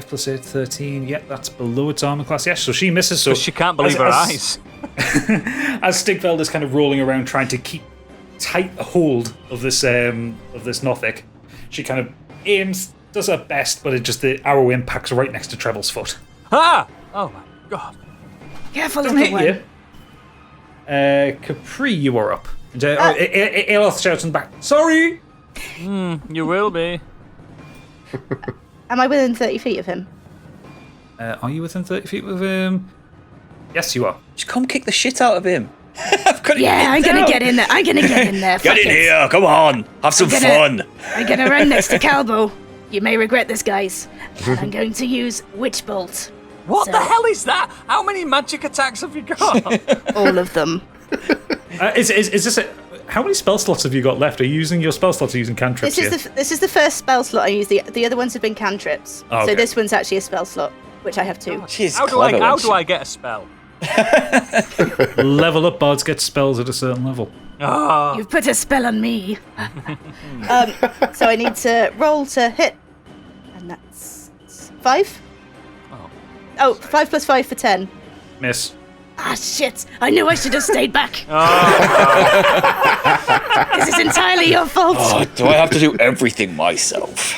plus 8, 13. Yeah, that's below its armor class. Yes, so she misses. So She can't believe her eyes. As Stigveld is kind of rolling around trying to keep tight hold of this Nothic, she kind of aims, does her best, but the arrow impacts right next to Treble's foot. Ah! Oh my God. Careful, Don't little hit one. you. Capri, you are up. And Aeloth shouts in the back, "Sorry!" You will be. Am I within 30 feet of him? Are you within 30 feet of him? Yes, you are. Just come kick the shit out of him. I've got to Yeah, I'm gonna get in there. I'm gonna get in there. Get Fuck in it. here, come on. Have some fun. I'm gonna run next to Calbo. You may regret this, guys. I'm going to use Witch Bolt. What So- the hell is that? How many magic attacks have you got? All of them. Is this how many spell slots have you got left? Are you using your spell slots or using cantrips here? This is the first spell slot I use. The other ones have been cantrips. Oh, okay. So this one's actually a spell slot, which I have 2. She's How clever. do I get a spell? Level up bards get spells at a certain level. Ah. You've put a spell on me. So I need to roll to hit. And that's 5? Oh, 5 plus 5 for 10. Miss. Ah, shit. I knew I should have stayed back. This is entirely your fault. Oh, do I have to do everything myself?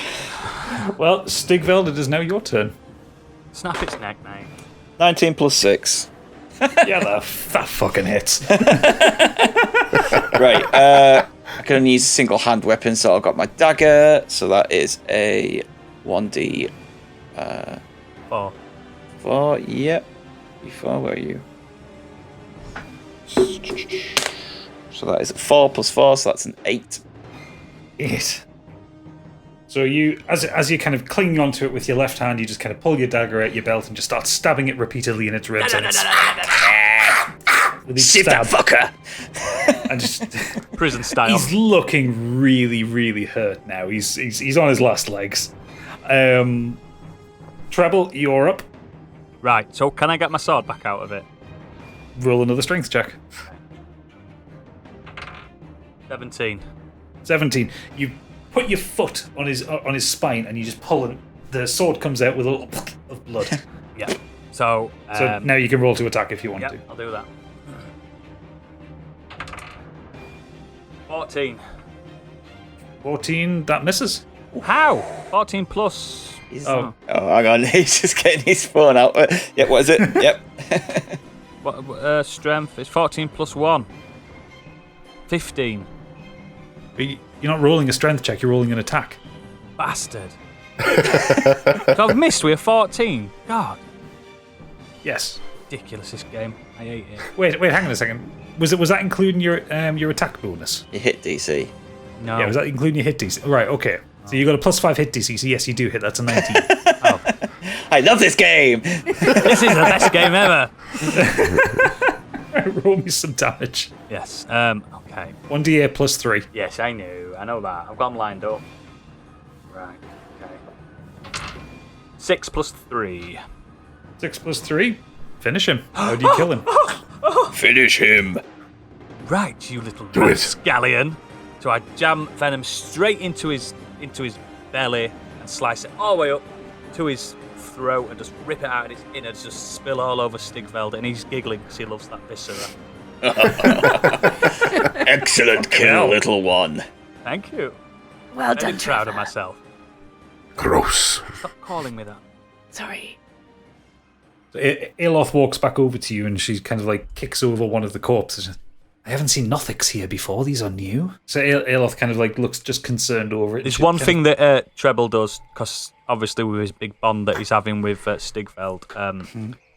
Well, Stigveld, it is now your turn. Snap its neck, mate. 19 plus 6. Yeah, that fucking hits. Right, I can only use a single hand weapon, so I've got my dagger, so that is a 1d... 4. 4, yep. Before, where are you? So that is a 4 plus 4, so that's an 8. 8. So you, as you're kind of clinging onto it with your left hand, you just kind of pull your dagger out your belt and just start stabbing it repeatedly in its ribs. And it's with each Shit that stab. fucker! And just Prison style. he's looking really, really hurt now. He's on his last legs. Treble, you're up. Right, so can I get my sword back out of it? Roll another strength check. 17. 17. You put your foot on his spine and you just pull and the sword comes out with a little of blood. Yeah. So Now you can roll to attack if you want yeah, to. I'll do that. 14. 14, that misses. How? 14 plus. Oh. Oh, hang on, he's just getting his phone out. Yep, what is it? Yep. What, strength is 14 plus 1. 15. But you're not rolling a strength check, you're rolling an attack. Bastard. So I've missed with a 14. God. Yes. Ridiculous, this game. I hate it. Wait, hang on a second. Was that including your attack bonus? You hit DC. No. Yeah, was that including your hit DC? Right, okay. So you got a +5 hit DC, so yes, you do hit. That's a 19. I love this game! This is the best game ever. Roll me some damage. Yes. Okay. 1d8 +3. Yes, I knew. I know that. I've got them lined up. Right. Okay. 6 plus 3. 6 +3. Finish him. How do you kill him? Finish him! Right, you little Do it. scallion. So I jam venom straight into his belly and slice it all the way up to his throat and just rip it out and its innards just spill all over Stigveld, and he's giggling because he loves that viscera. Excellent kill, little one. Thank you. Well I'm done, proud of Trevor. myself. Gross. Stop calling me that. Sorry. So Aloth walks back over to you and she kind of like kicks over one of the corpses. I haven't seen Nothics here before. These are new. So Aloth kind of like looks just concerned over it. There's one thing that Treble does, because obviously with his big bond that he's having with Stigveld,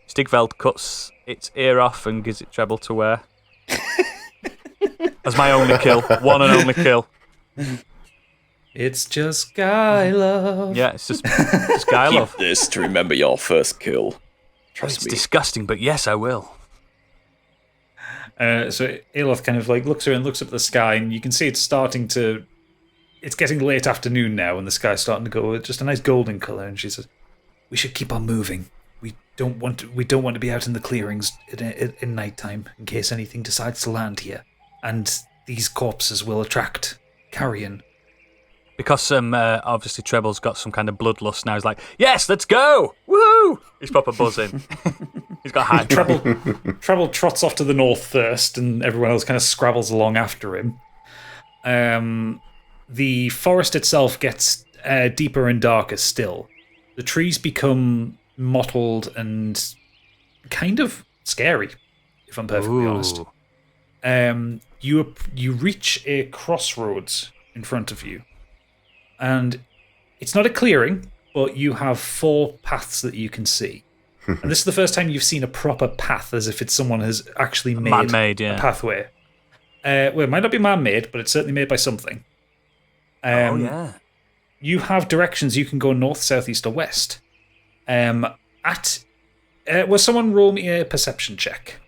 Stigveld cuts its ear off and gives it Treble to wear. That's my only kill. One and only kill. It's just guy love. Yeah, it's just guy love. Keep this to remember your first kill. Trust It's me. disgusting, but yes, I will. So Aloth kind of like looks around, looks up at the sky, and you can see it's starting to. It's getting late afternoon now, and the sky's starting to go just a nice golden color. And she says, "We should keep on moving. We don't want to be out in the clearings in nighttime in case anything decides to land here. And these corpses will attract carrion." Because obviously Treble's got some kind of bloodlust now. He's like, yes, let's go! Woohoo! He's proper buzzing. He's got high Treble trots off to the north first, and everyone else kind of scrabbles along after him. The forest itself gets deeper and darker still. The trees become mottled and kind of scary, if I'm perfectly honest. You reach a crossroads in front of you. And it's not a clearing, but you have 4 paths that you can see. And this is the first time you've seen a proper path, as if it's someone has actually made Man-made, yeah. a pathway. Well, it might not be man-made, but it's certainly made by something. Oh, yeah. You have directions. You can go north, south, east, or west. Will someone roll me a perception check?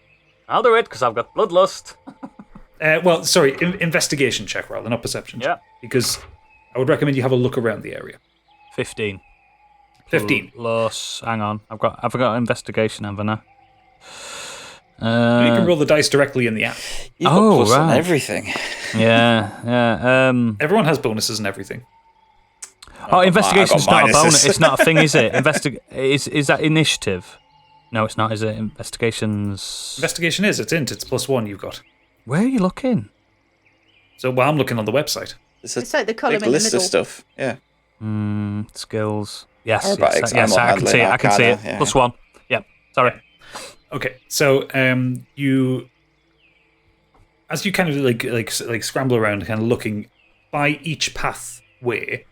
I'll do it, because I've got bloodlust. Investigation check rather, not perception check. Yeah. Because I would recommend you have a look around the area. 15. 15. Plus, hang on. I've got investigation, haven't I? You can roll the dice directly in the app. You've got plus on everything. Yeah. Everyone has bonuses and everything. Investigation's I got not a bonus. minuses. It's not a thing, is it? Is that initiative? No, it's not, is it? Investigation's... Investigation is. It's int. It's +1 you've got. Where are you looking? So, I'm looking on the website. It's a It's like the column big in the list of middle. stuff. Yeah. Skills. Yes, Aerobatics, yes, animal I can see it. handling, I can see it. arcana, yeah. +1. Yep. Sorry. Okay, so you, as you kind of like scramble around, kind of looking by each pathway,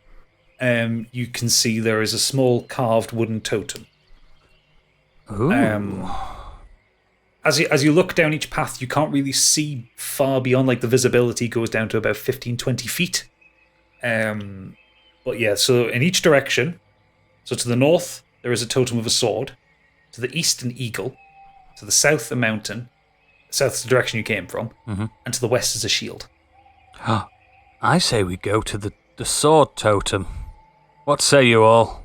you can see there is a small carved wooden totem. Ooh. As you look down each path, you can't really see far beyond, like the visibility goes down to about 15, 20 feet. But yeah, so in each direction, so to the north, there is a totem of a sword. To the east, an eagle. To the south, a mountain. South's the direction you came from. And to the west is a shield. I say we go to the sword totem. What say you all?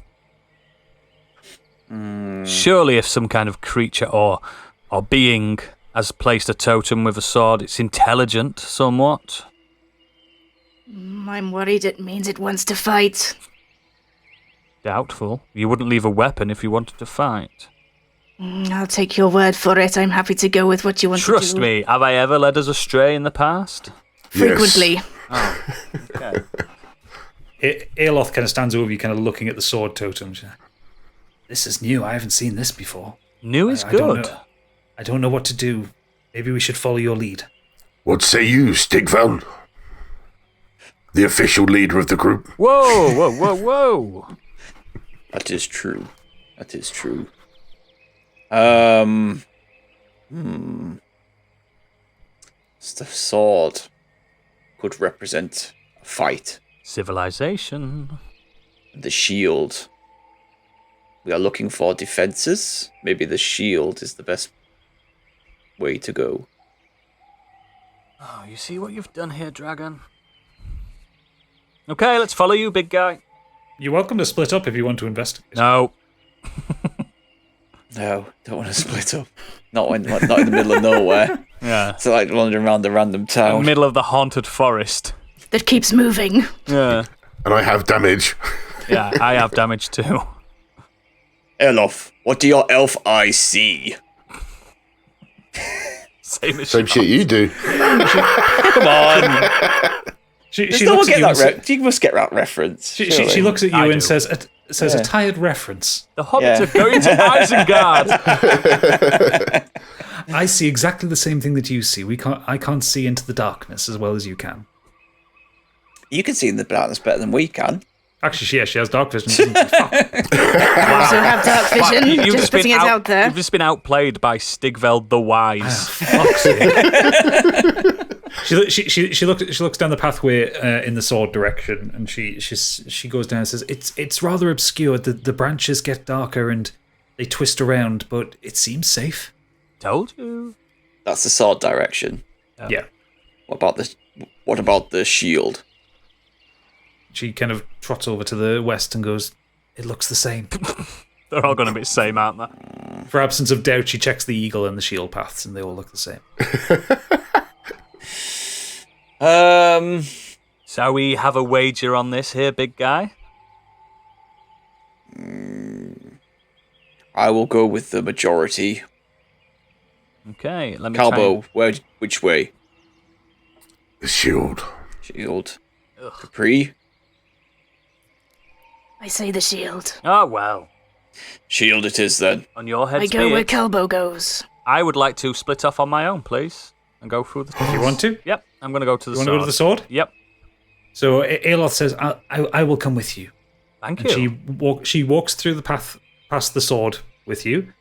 Surely if some kind of creature or being has placed a totem with a sword, it's intelligent somewhat. I'm worried it means it wants to fight. Doubtful. You wouldn't leave a weapon if you wanted to fight. I'll take your word for it. I'm happy to go with what you want to do. Trust me, have I ever led us astray in the past? Frequently. Oh, okay. Aeloth kind of stands over you, kind of looking at the sword totem. This is new. I haven't seen this before. New is I good. I don't know what to do. Maybe we should follow your lead. What say you, Stigveld? The official leader of the group. Whoa, whoa, whoa, whoa. That is true. The sword could represent a fight. Civilization. The shield. We are looking for defenses. Maybe the shield is the best way to go. Oh, you see what you've done here, Dragon? Okay, let's follow you, big guy. You're welcome to split up if you want to investigate. No. No, don't want to split up. Not in the middle of nowhere. Yeah. It's like wandering around the random In the town. middle of the haunted forest. That keeps moving. Yeah. And I have damage. Yeah, I have damage too. Elof, what do your elf eyes see? Same as Same shit you do. Come on. She No one looks at get you. that you must get that reference. She surely. looks at you I and do. says Yeah. a tired reference. The hobbits Yeah. are going to Isengard. I see exactly the same thing that you see. I can't see into the darkness as well as you can. You can see in the darkness better than we can. Actually, she has dark vision. Doesn't she? Fuck. I also have dark vision. You've Just putting it out there. You've just been outplayed by Stigveld the Wise. Fuck's sake. She looks down the pathway in the sword direction, and she goes down and says, "It's rather obscured. The branches get darker and they twist around, but it seems safe." Told you. That's the sword direction. Yeah. What about the shield? She kind of trots over to the west and goes, "It looks the same." They're all going to be the same, aren't they? For absence of doubt, she checks the eagle and the shield paths, and they all look the same. Shall we have a wager on this here, big guy? I will go with the majority. Okay, let me try. Calbo, which way? The shield. Shield. Capri? I say the shield. Oh, well. Shield it is then. On your head, I go where Kelbo goes. I would like to split off on my own, please, and go through the... You want to? Yep, I'm going to go to the You want sword. to go to the sword? Yep. So Aeloth says, I will come with you. Thank And you. she walks through the path past the sword with you,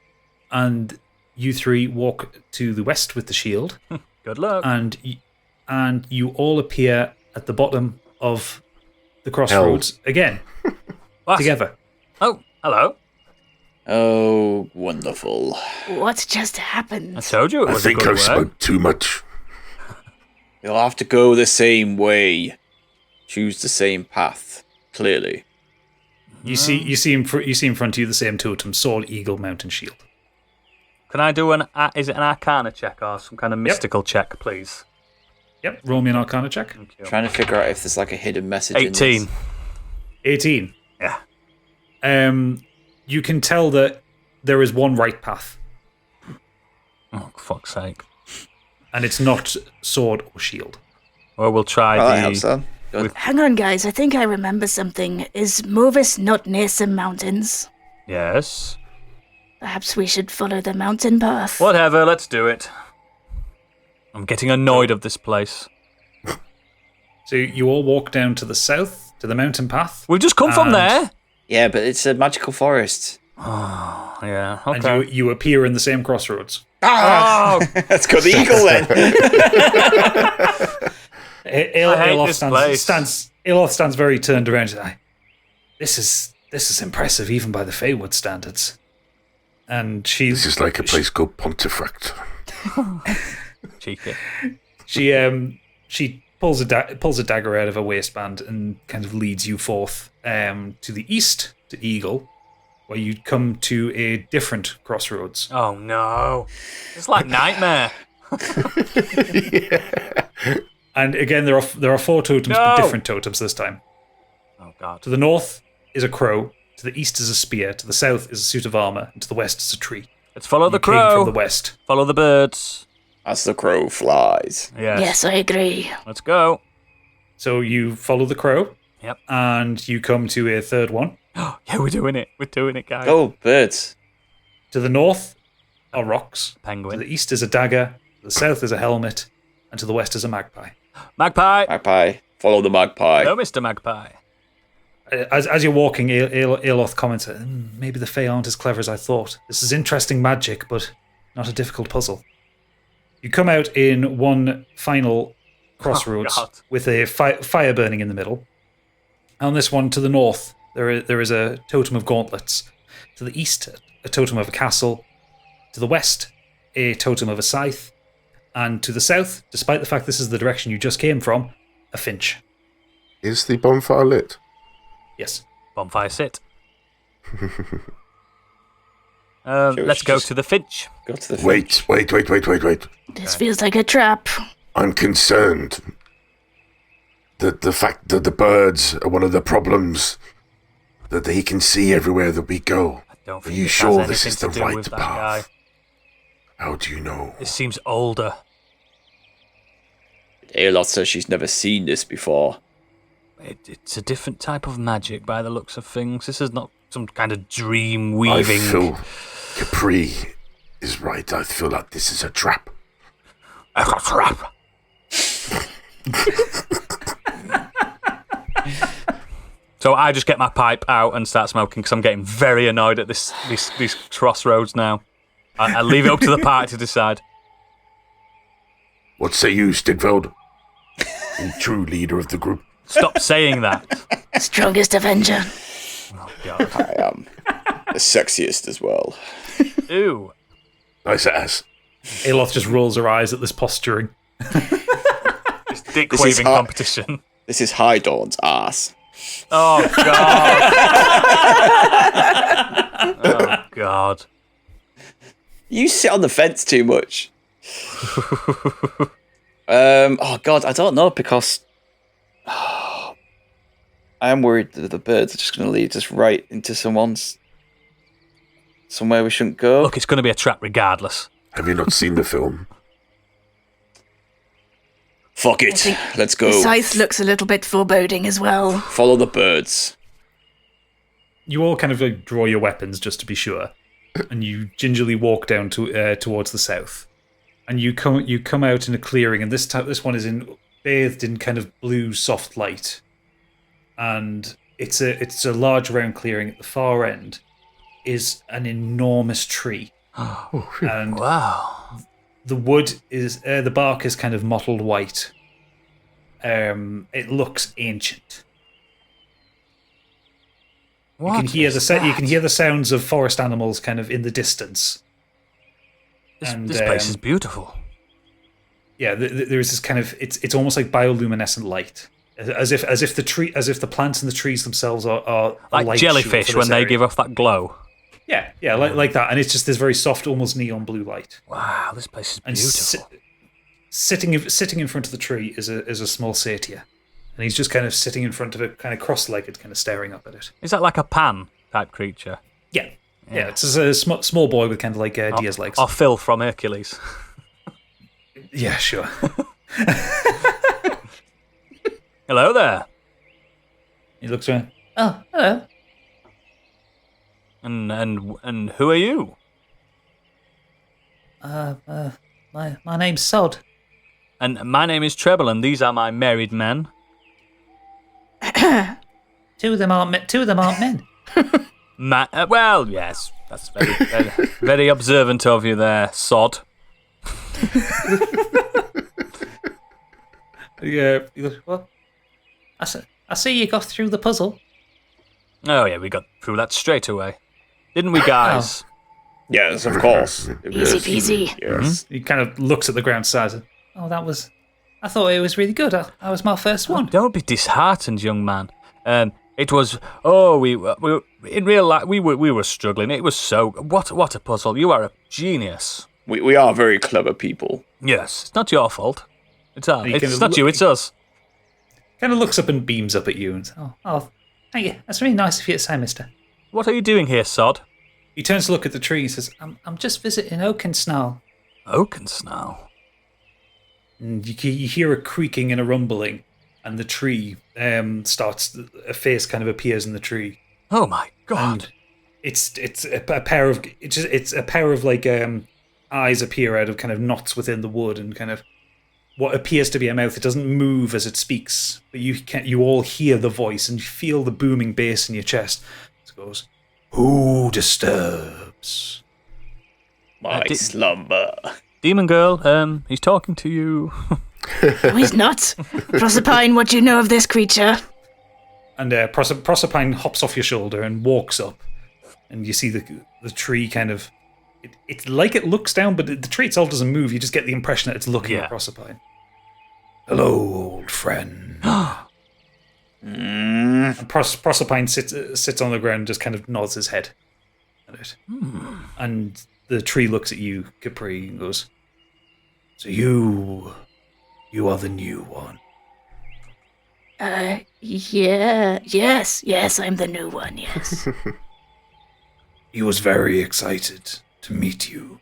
and you three walk to the west with the shield, Good luck. and you all appear at the bottom of the crossroads again, What? together. Oh, hello. Oh, wonderful. What just happened? I told you it I was think a good I've word. smoked too much. You'll have to go the same way. Choose the same path, clearly. You see in front of you the same totem: sword, eagle, mountain, shield. Can I do is it an arcana check or some kind of mystical check, please? Yep. Roll me an Arcana check. Thank you. Trying to figure out if there's like a hidden message in 18. this. 18. Yeah. You can tell that there is one right path, Oh, fuck's sake. and it's not sword or shield. Well, we'll try Oh, that the... helps then. Hang on, guys. I think I remember something. Is Movis not near some mountains? Yes. Perhaps we should follow the mountain path. Whatever, let's do it. I'm getting annoyed of this place. So you all walk down to the south, to the mountain path. We've just come from there. Yeah, but it's a magical forest. Oh, yeah, okay. And you appear in the same crossroads. Oh, Let's go the eagle then. Aloth stands very turned around. This is impressive, even by the Feywood standards. And This is like a place called Pontefract. cheeky. She pulls a dagger out of her waistband and kind of leads you forth to the east, to Eagle, where you come to a different crossroads. Oh no, it's like Nightmare. And again, there are 4 totems, but different totems this time. Oh god. To the north is a crow. To the east is a spear. To the south is a suit of armor. And to the west is a tree. Let's follow the You came crow. from the west. Follow the birds. As the crow flies. Yes. I agree. Let's go. So you follow the crow. Yep. And you come to a third one. Yeah, we're doing it. We're doing it, guys. Oh, birds. To the north are rocks. Penguin. To the east is a dagger. To the south is a helmet. And to the west is a magpie. Magpie. Magpie. Follow the magpie. No, Mr. Magpie. As you're walking, Aeloth comments, maybe the Fae aren't as clever as I thought. This is interesting magic, but not a difficult puzzle. You come out in one final crossroads with a fire burning in the middle. On this one, to the north, there is a totem of gauntlets. To the east, a totem of a castle. To the west, a totem of a scythe. And to the south, despite the fact this is the direction you just came from, a finch. Is the bonfire lit? Yes. Bonfire sit. Let's go to the finch. Go to the finch. Wait. This feels like a trap. I'm concerned that the fact that the birds are one of the problems, that he can see everywhere that we go. I don't Are think you this sure has this is the anything to do right with that path? guy. How do you know? This seems older. Aeloth says she's never seen this before. It's a different type of magic by the looks of things. This is not some kind of dream I weaving. feel Capri is right. I feel like this is a trap. A trap. So I just get my pipe out and start smoking because I'm getting very annoyed at these crossroads now. I leave it up to the party to decide. What say you, Stigveld? The true leader of the group. Stop saying that. Strongest Avenger. Oh, God. I am the sexiest as well. Ew. Nice ass. Aeloth just rolls her eyes at this posturing. It's dick This is waving hot. competition. This is High Dawn's ass. Oh, God. Oh, God. You sit on the fence too much. Oh God, I don't know because I am worried that the birds are just going to lead us right into somewhere we shouldn't go. Look, it's going to be a trap regardless. Have you not seen the film? Fuck it, let's go. The scythe looks a little bit foreboding as well. Follow the birds. You all kind of like draw your weapons just to be sure, and you gingerly walk down towards the south. And you come out in a clearing, and this one is bathed in kind of blue soft light, and it's a large round clearing. At the far end is an enormous tree, and Wow. the wood is the bark is kind of mottled white. It looks ancient. What You can hear is you can that? hear the sounds of forest animals kind of in the distance. This place is beautiful. Yeah, there is this kind of it's almost like bioluminescent light, as if the plants and the trees themselves are Like light shield jellyfish for this when they area. give off that glow. Yeah, like that, and it's just this very soft, almost neon blue light. Wow, this place is And beautiful. sitting in front of the tree is a small satyr, and he's just kind of sitting in front of it, kind of cross-legged, kind of staring up at it. Is that like a pan type creature? Yeah, it's just a small boy with kind of like deer's legs. Or Phil from Hercules. Yeah, sure. Hello there. He looks around. Oh, hello. And who are you? My name's Sod. And my name is Treble, and these are my married men. Two of them aren't men. Well, yes, that's very observant of you there, Sod. Yeah. Well, I see you got through the puzzle. Oh yeah, we got through that straight away, didn't we, guys? Yes, of course. Easy peasy. Yes. He kind of looks at the ground, sighs. Oh, I thought it was really good. That was my first one. Don't be disheartened, young man. It was. Oh, we in real life we were struggling. It was so. What a puzzle! You are a genius. We are very clever people. Yes, it's not your fault. It's It's not you. It's us. Kind of looks up and beams up at you and says, oh, thank you. That's really nice of you to say, mister. What are you doing here, Sod? He turns to look at the tree and says, I'm just visiting Oakensnarl. Oakensnarl. And you hear a creaking and a rumbling, and the tree starts. A face kind of appears in the tree. Oh my god! And it's a pair of like eyes appear out of kind of knots within the wood, and kind of what appears to be a mouth. It doesn't move as it speaks, but you all hear the voice and feel the booming bass in your chest. It goes, "Who disturbs My slumber?" Demon girl, he's talking to you. No, he's not. Proserpine, what do you know of this creature? And Proserpine hops off your shoulder and walks up, and you see the tree kind of. It's like it looks down, but the tree itself doesn't move. You just get the impression that it's looking at Proserpine. Hello, old friend. And Proserpine sits on the ground, just kind of nods his head at it. And the tree looks at you, Capri, and goes, "So you are the new one." Yes, I'm the new one, yes. He was very excited to meet you.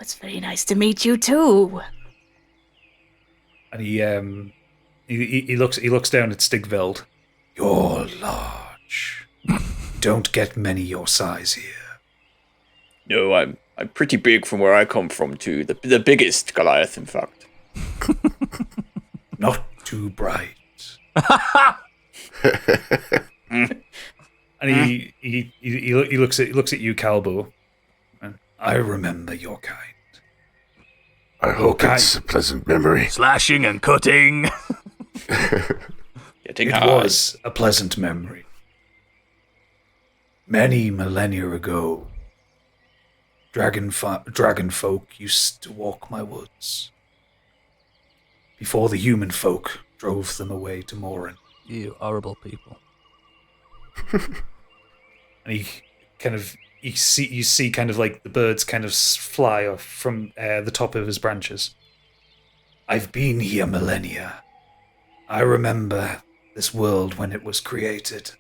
It's very nice to meet you too. And he looks down at Stigveld. You're large. Don't get many your size here. No, I'm pretty big from where I come from too. The biggest Goliath, in fact. Not too bright. And he looks at you, Calbo. And I remember your kind. I hope it's a pleasant memory. Slashing and cutting. Getting It hard. was a pleasant memory. Many millennia ago, dragon folk used to walk my woods. Before the human folk drove them away to Morin. You horrible people. And you see kind of like the birds kind of fly off from the top of his branches. I've been here millennia. I remember this world when it was created.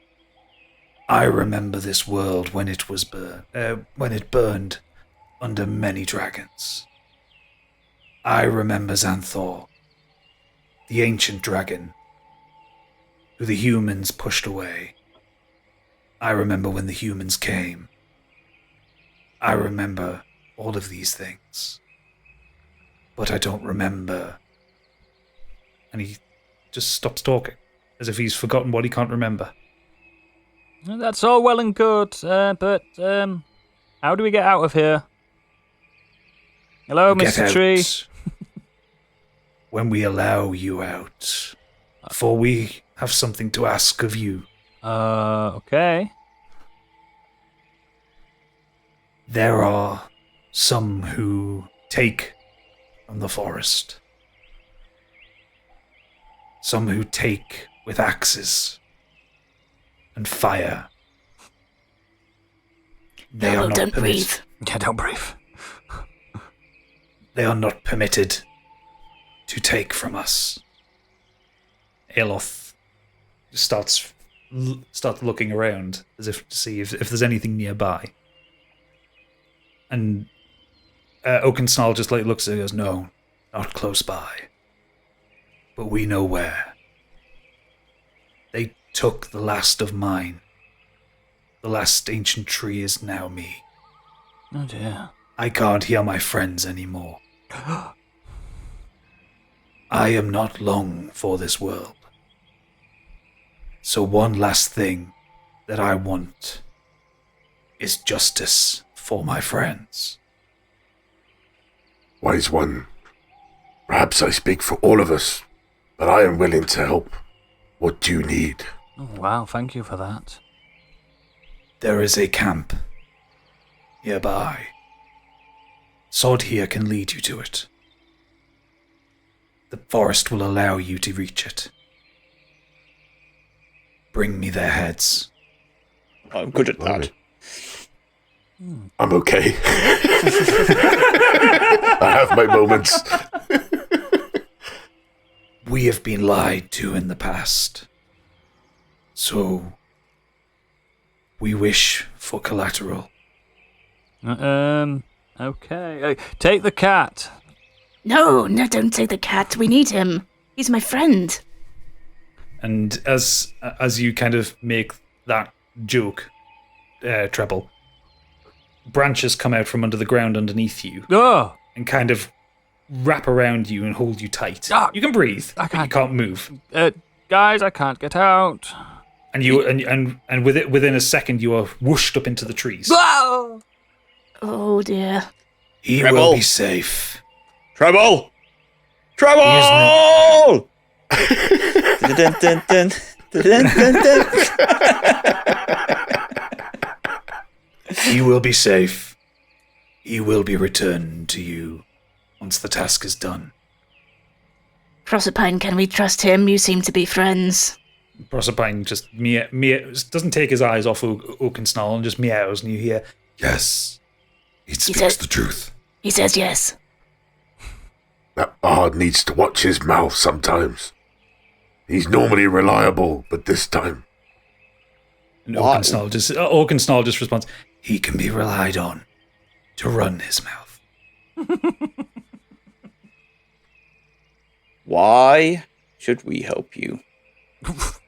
I remember this world when it was when it burned under many dragons. I remember Xanthor, the ancient dragon, who the humans pushed away. I remember when the humans came. I remember all of these things. But I don't remember. And he just stops talking, as if he's forgotten what he can't remember. That's all well and good, but how do we get out of here? Hello, Get Mr. out Tree. when we allow you out. For we have something to ask of you. Okay. There are some who take from the forest. Some who take with axes and fire. They are not Don't permitted. breathe. Yeah, don't breathe. They are not permitted to take from us. Aeloth starts looking around as if to see if there's anything nearby. And Oakensnarl just like looks at it and goes, "No, not close by. But we know where." They took the last of mine. The last ancient tree is now me. Oh dear. I can't hear my friends anymore. I am not long for this world. So one last thing that I want is justice for my friends. Wise one, perhaps I speak for all of us, but I am willing to help. What do you need? Oh, wow, thank you for that. There is a camp nearby. Sod here can lead you to it. The forest will allow you to reach it. Bring me their heads. I'm good at that. I'm okay. I have my moments. We have been lied to in the past. So, we wish for collateral. Okay. Take the cat. No, don't take the cat. We need him. He's my friend. And as you kind of make that joke, Treble, branches come out from under the ground underneath you Oh! and kind of wrap around you and hold you tight. Ah, You can breathe, I but you can't. can't move. Guys, I can't get out. And you and within a second you are whooshed up into the trees. Whoa! Oh dear. He Treble. will be safe. Treble! Treble! Dun, dun, dun, dun, dun, dun. He will be safe. He will be returned to you once the task is done. Proserpine, can we trust him? You seem to be friends. Proserpine just doesn't take his eyes off Oakensnarl and just meows, and you hear, Yes, he speaks says- the truth. He says yes. That bard needs to watch his mouth sometimes. He's normally reliable, but this time... and What? Oakensnarl just responds, he can be relied on to run his mouth. Why should we help you?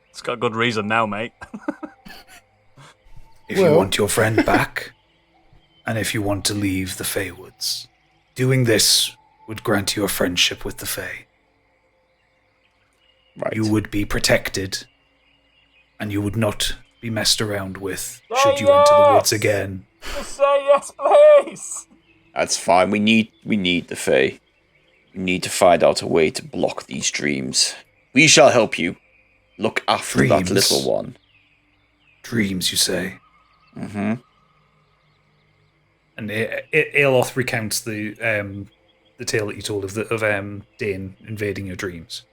It's got good reason now, mate. If you want your friend back, and if you want to leave the Feywoods, doing this would grant you a friendship with the Fey. Right. You would be protected, and you would not be messed around with should you enter the woods again. Just say yes, please. That's fine. We need the Fae. We need to find out a way to block these dreams. We shall help you. Look after that Dreams? little one. Dreams, you say? Mm-hmm. And Aeloth recounts the tale that you told of Dane invading your dreams.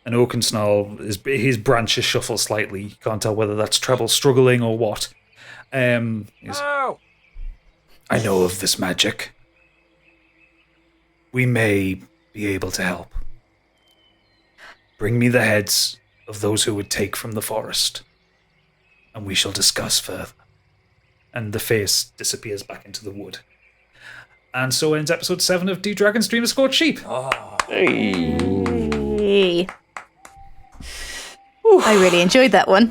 And Oakensnarl, his branches shuffle slightly. You can't tell whether that's Treble struggling or what. Ow! I know of this magic. We may be able to help. Bring me the heads of those who would take from the forest, and we shall discuss further. And the face disappears back into the wood. And so ends episode 7 of Do Dragons Dream of Scorched Sheep. Hey. I really enjoyed that one.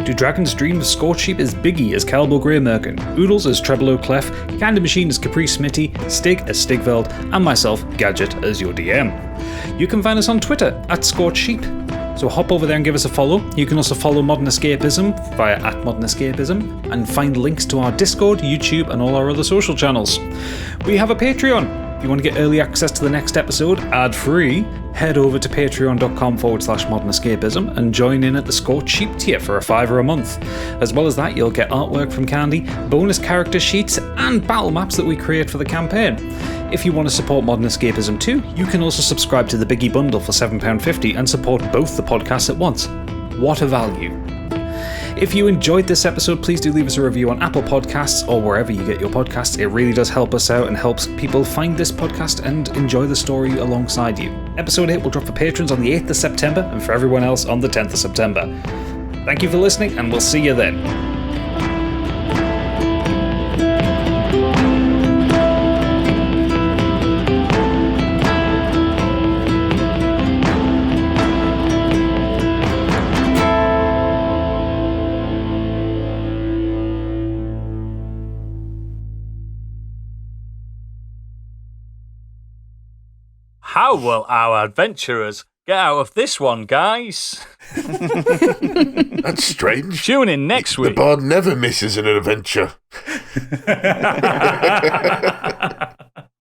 Do Dragons Dream of Scorched Sheep is Biggie as Calbo Grey Merkin, Oodles as Treble O'Clef, Candy Machine as Caprice Smitty, Stig as Stigveld, and myself, Gadget, as your DM. You can find us on Twitter at Scorched Sheep, so hop over there and give us a follow. You can also follow Modern Escapism via @modernescapism and find links to our Discord, YouTube, and all our other social channels. We have a Patreon. If you want to get early access to the next episode, ad-free, head over to patreon.com/modernescapism and join in at the Scorched Sheep tier for $5 a month. As well as that, you'll get artwork from Candy, bonus character sheets, and battle maps that we create for the campaign. If you want to support Modern Escapism too, you can also subscribe to the Biggie Bundle for £7.50 and support both the podcasts at once. What a value. If you enjoyed this episode, please do leave us a review on Apple Podcasts or wherever you get your podcasts. It really does help us out and helps people find this podcast and enjoy the story alongside you. Episode 8 will drop for patrons on the 8th of September and for everyone else on the 10th of September. Thank you for listening, and we'll see you then. How will our adventurers get out of this one, guys? That's strange. Tune in next The week. bard never misses an adventure.